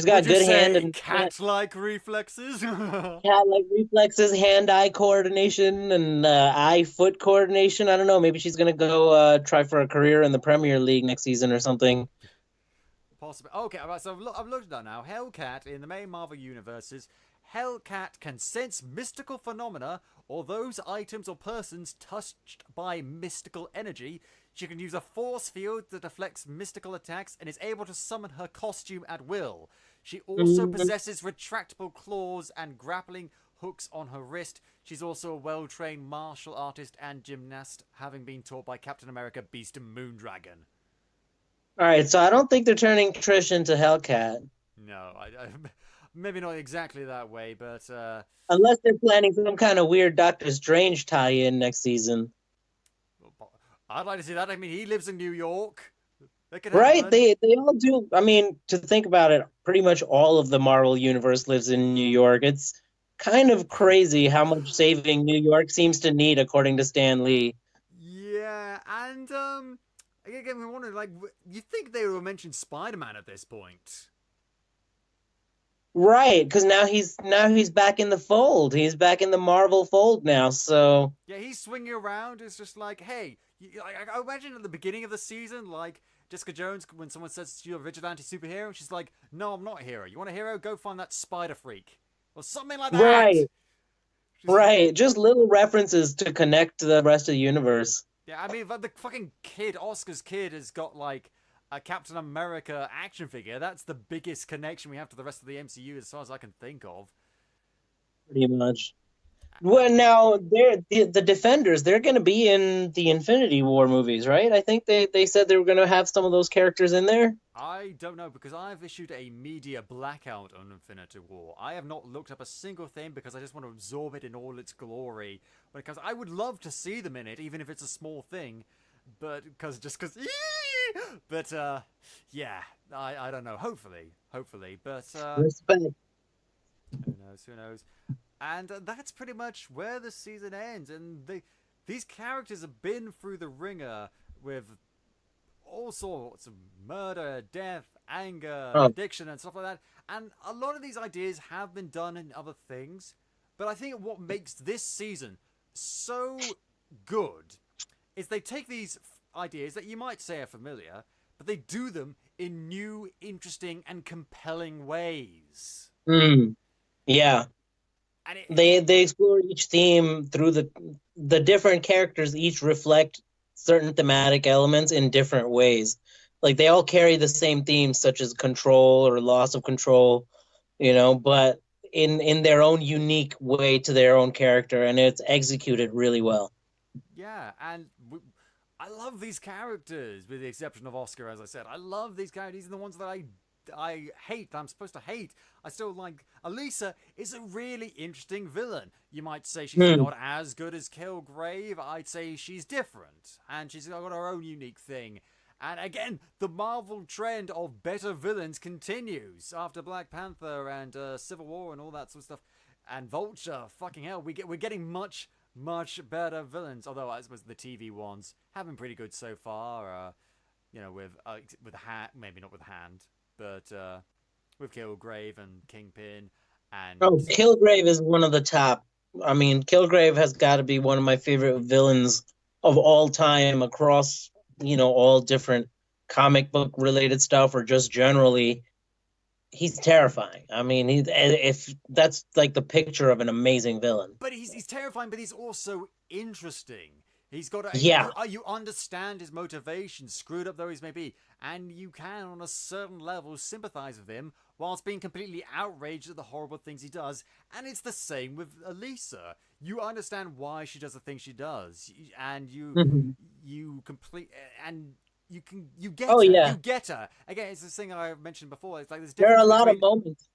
got good hand and cat-like reflexes. cat-like reflexes, hand-eye coordination, and eye-foot coordination. I don't know. Maybe she's gonna go try for a career in the Premier League next season or something. Possibly. Okay, all right, so I've looked at that now. Hellcat, in the main Marvel universes, Hellcat can sense mystical phenomena or those items or persons touched by mystical energy. She can use a force field that deflects mystical attacks and is able to summon her costume at will. She also possesses retractable claws and grappling hooks on her wrist. She's also a well-trained martial artist and gymnast, having been taught by Captain America, Beast, and Moondragon. All right, so I don't think they're turning Trish into Hellcat. No, maybe not exactly that way, but unless they're planning some kind of weird Doctor Strange tie-in next season. I'd like to see that. I mean, he lives in New York. Right, they all do. I mean, to think about it, pretty much all of the Marvel universe lives in New York. It's kind of crazy how much saving New York seems to need, according to Stan Lee. Yeah, and again, we wonder, like, you think they would mention Spider-Man at this point? Right, because now he's back in the fold. He's back in the Marvel fold now. So yeah, he's swinging around. It's just like, hey, I imagine at the beginning of the season, like Jessica Jones, when someone says you're a vigilante superhero, she's like, no, I'm not a hero. You want a hero? Go find that spider freak or something like that. Right. Just little references to connect to the rest of the universe. Yeah, I mean, the fucking kid, Oscar's kid, has got like a Captain America action figure. That's the biggest connection we have to the rest of the MCU as far as I can think of. Pretty much. Well, now the Defenders, they're going to be in the Infinity War movies, right? I think they said they were going to have some of those characters in there. I don't know, because I've issued a media blackout on Infinity War. I have not looked up a single thing because I just want to absorb it in all its glory. When it comes, I would love to see them in it, even if it's a small thing, but yeah, I don't know. Hopefully, but Respect. Who knows? And that's pretty much where the season ends. And these characters have been through the ringer with all sorts of murder, death, anger, addiction, and stuff like that. And a lot of these ideas have been done in other things. But I think what makes this season so good is they take these ideas that you might say are familiar, but they do them in new, interesting, and compelling ways. Yeah. They explore each theme through the different characters. Each reflect certain thematic elements in different ways. Like they all carry the same themes, such as control or loss of control, but in their own unique way to their own character, and it's executed really well. Yeah, and I love these characters, with the exception of Oscar, as I said. I love these characters, and the ones that I hate, that I'm supposed to hate. I still like. Elisa is a really interesting villain. You might say she's Hmm. not as good as Kilgrave. I'd say she's different, and she's got her own unique thing. And again, the Marvel trend of better villains continues after Black Panther and Civil War and all that sort of stuff. And Vulture, fucking hell, we're getting much better villains. Although I suppose the TV ones have been pretty good so far. With maybe not with Hand, but with Kilgrave and Kingpin, and Oh, Kilgrave is one of the top. I mean, Kilgrave has got to be one of my favorite villains of all time across, all different comic book related stuff or just generally. He's terrifying. I mean, if that's like the picture of an amazing villain. but he's terrifying, but he's also interesting. He's got a, Yeah. you understand his motivations, screwed up though he may be, and you can, on a certain level, sympathize with him whilst being completely outraged at the horrible things he does. And it's the same with Elisa. You understand why she does the things she does, and Mhm. you complete and you get Oh her. yeah. You get her. Again, it's this thing I mentioned before. It's like there's There are a difference lot of between moments.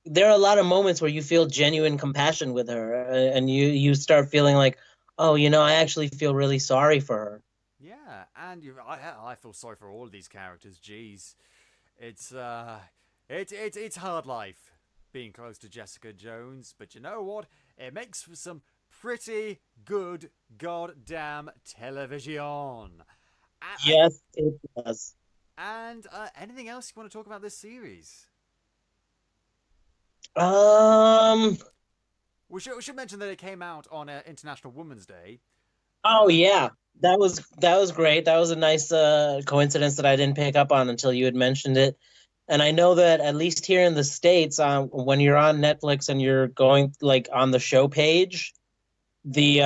There are a lot of moments where you feel genuine compassion with her, and you start feeling like, oh, I actually feel really sorry for her. yeah, and I feel sorry for all of these characters. Jeez, it's it's hard life being close to Jessica Jones, but you know what? It makes for some pretty good goddamn television. Yes, it does. And anything else you want to talk about this series? Um. We should mention that it came out on International Women's Day. Oh Uh, yeah, that was great. That was a nice coincidence that I didn't pick up on until you had mentioned it. And I know that at least here in the States, when you're on Netflix and you're going like on the show page, the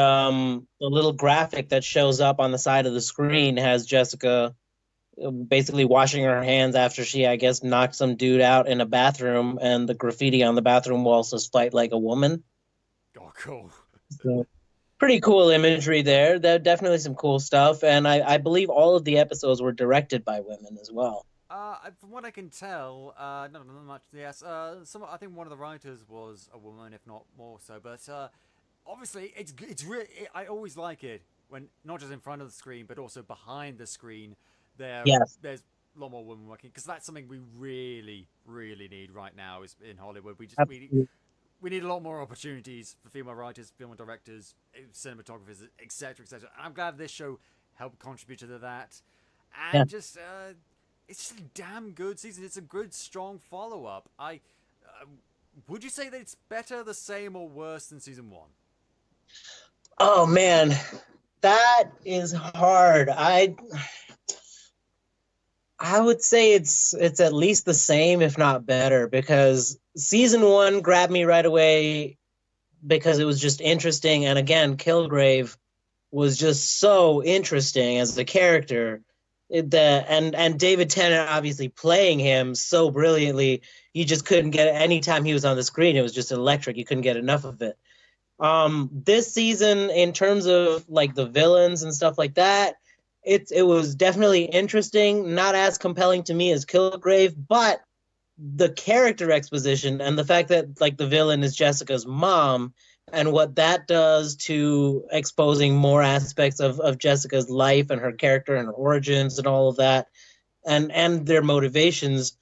little graphic that shows up on the side of the screen has Jessica basically washing her hands after she, I guess, knocked some dude out in a bathroom, and the graffiti on the bathroom wall says "Fight like a woman." oh, cool. So pretty cool imagery there. There definitely some cool stuff, and I believe all of the episodes were directed by women as well. From what I can tell, not much. Yes, I think one of the writers was a woman, if not more so. But obviously, it's really. I always like it when not just in front of the screen, but also behind the screen. Yes. There's a lot more women working, because that's something we really need right now. Is in Hollywood. Absolutely. We need a lot more opportunities for female writers, female directors, cinematographers, etc., etc. And I'm glad this show helped contribute to that. Yeah. And just, it's just a damn good season. It's a good, strong follow up. Would you say that it's better, the same, or worse than season one? Oh man, that is hard. I would say it's at least the same, if not better, because season one grabbed me right away because it was just interesting, and again, Kilgrave was just so interesting as the character. And David Tennant obviously playing him so brilliantly, you just couldn't get anytime he was on the screen, it was just electric. You couldn't get enough of it. This season, in terms of like the villains and stuff like that, it was definitely interesting, not as compelling to me as Kilgrave, but the character exposition and the fact that like the villain is Jessica's mom and what that does to exposing more aspects of Jessica's life and her character and her origins and all of that and their motivations,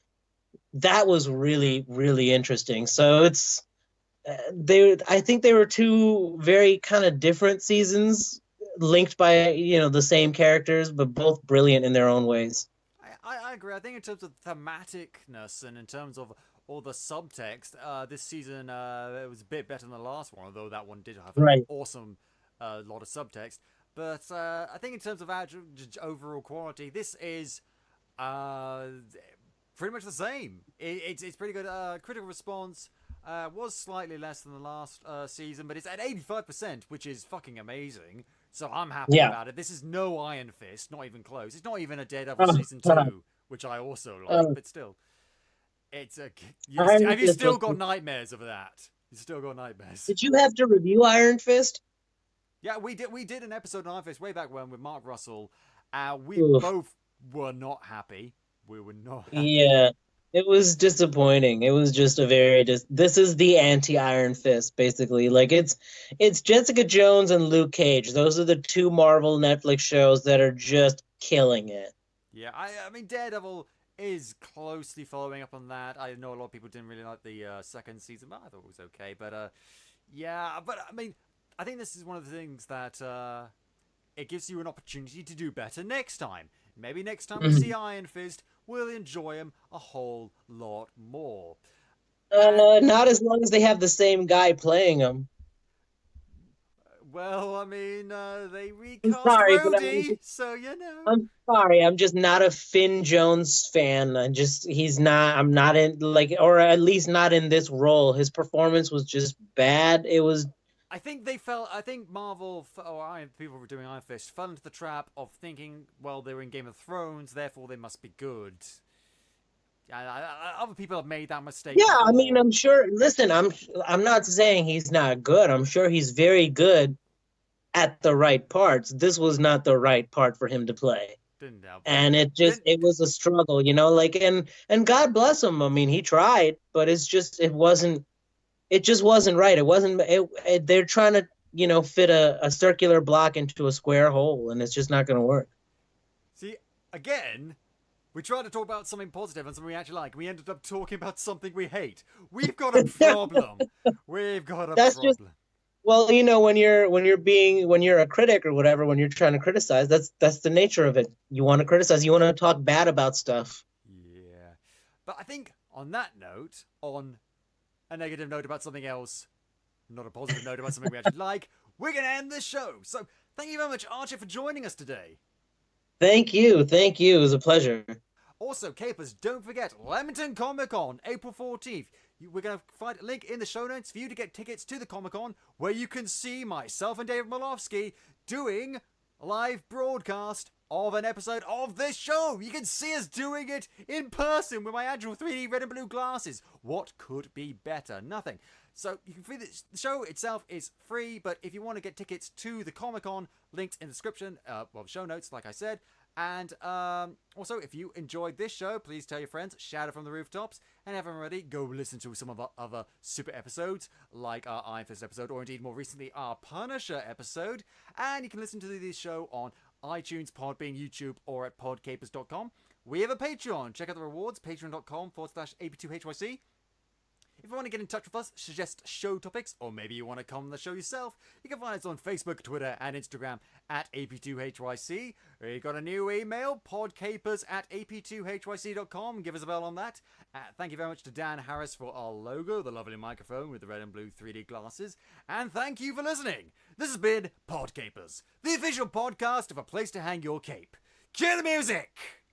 that was really really interesting. So it's they I think they were two very kind of different seasons linked by the same characters but both brilliant in their own ways. I agree. I think in terms of thematicness and in terms of all the subtext, this season it was a bit better than the last one, although that one did have an Right. awesome lot of subtext. But I think in terms of overall quality, this is uh, pretty much the same. It's pretty good. Critical response was slightly less than the last season, but it's at 85%, which is fucking amazing. So I'm happy Yeah. about it. This is no Iron Fist, not even close. It's not even a Daredevil Oh, season 2, which I also like, but still. It's a. Iron Have you Fist still was- got nightmares of that? You still got nightmares. Did you have to review Iron Fist? Yeah, we did. We did an episode on Iron Fist way back when with Mark Russell. We Oof. both were not happy. We were not happy. Yeah. It was disappointing. It was just a very this is the anti-Iron Fist, basically. Like it's Jessica Jones and Luke Cage. Those are the two Marvel Netflix shows that are just killing it. Yeah, I mean, Daredevil is closely following up on that. I know a lot of people didn't really like the second season, but I thought it was okay. But yeah, but I mean, I think this is one of the things that it gives you an opportunity to do better next time. Maybe next time we see Iron Fist, we'll enjoy him a whole lot more. Not as long as they have the same guy playing him. Well, I mean, they recast sorry, but Rhodey, so you know. I'm sorry, I'm just not a Finn Jones fan. I'm not in, like, or at least not in this role. His performance was just bad. It was. I think Marvel, people were doing Iron Fist, fell into the trap of thinking, well, they were in Game of Thrones, therefore they must be good. Other people have made that mistake. Yeah, before. I mean, I'm sure. Listen, I'm not saying he's not good. I'm sure he's very good at the right parts. This was not the right part for him to play. Didn't help. And it was a struggle, you know, like, and God bless him. I mean, he tried, but it just wasn't right. It wasn't, they're trying to, you know, fit a circular block into a square hole, and it's just not going to work. See, again, we tried to talk about something positive and something we actually like. We ended up talking about something we hate. We've got a problem. We've got a problem. Well, you know, when you're a critic or whatever, when you're trying to criticize, that's the nature of it. You want to criticize, you want to talk bad about stuff. Yeah. But I think on that note, on a negative note about something else, not a positive note about something we actually like, we're going to end this show. So thank you very much, Archit, for joining us today. Thank you. It was a pleasure. Also, Capers, don't forget, Leamington Comic Con, April 14th. We're going to find a link in the show notes for you to get tickets to the Comic Con, where you can see myself and David Malofsky doing a live broadcast of an episode of this show. You can see us doing it in person with my actual 3D red and blue glasses. What could be better? Nothing. So you can see the show itself is free, but if you want to get tickets to the Comic Con, linked in the description, show notes, like I said. And also, if you enjoyed this show, please tell your friends, shout it from the rooftops, and everyone ready, go listen to some of our other super episodes, like our Iron Fist episode, or indeed more recently, our Punisher episode. And you can listen to this show on iTunes, Podbean, YouTube, or at podcapers.com. We have a Patreon. Check out the rewards, patreon.com/AP2HYC. If you want to get in touch with us, suggest show topics, or maybe you want to come on the show yourself, you can find us on Facebook, Twitter, and Instagram at AP2HYC. We got a new email, podcapers@ap2hyc.com. Give us a bell on that. Thank you very much to Dan Harris for our logo, the lovely microphone with the red and blue 3D glasses. And thank you for listening. This has been Podcapers, the official podcast of a place to hang your cape. Cue the music!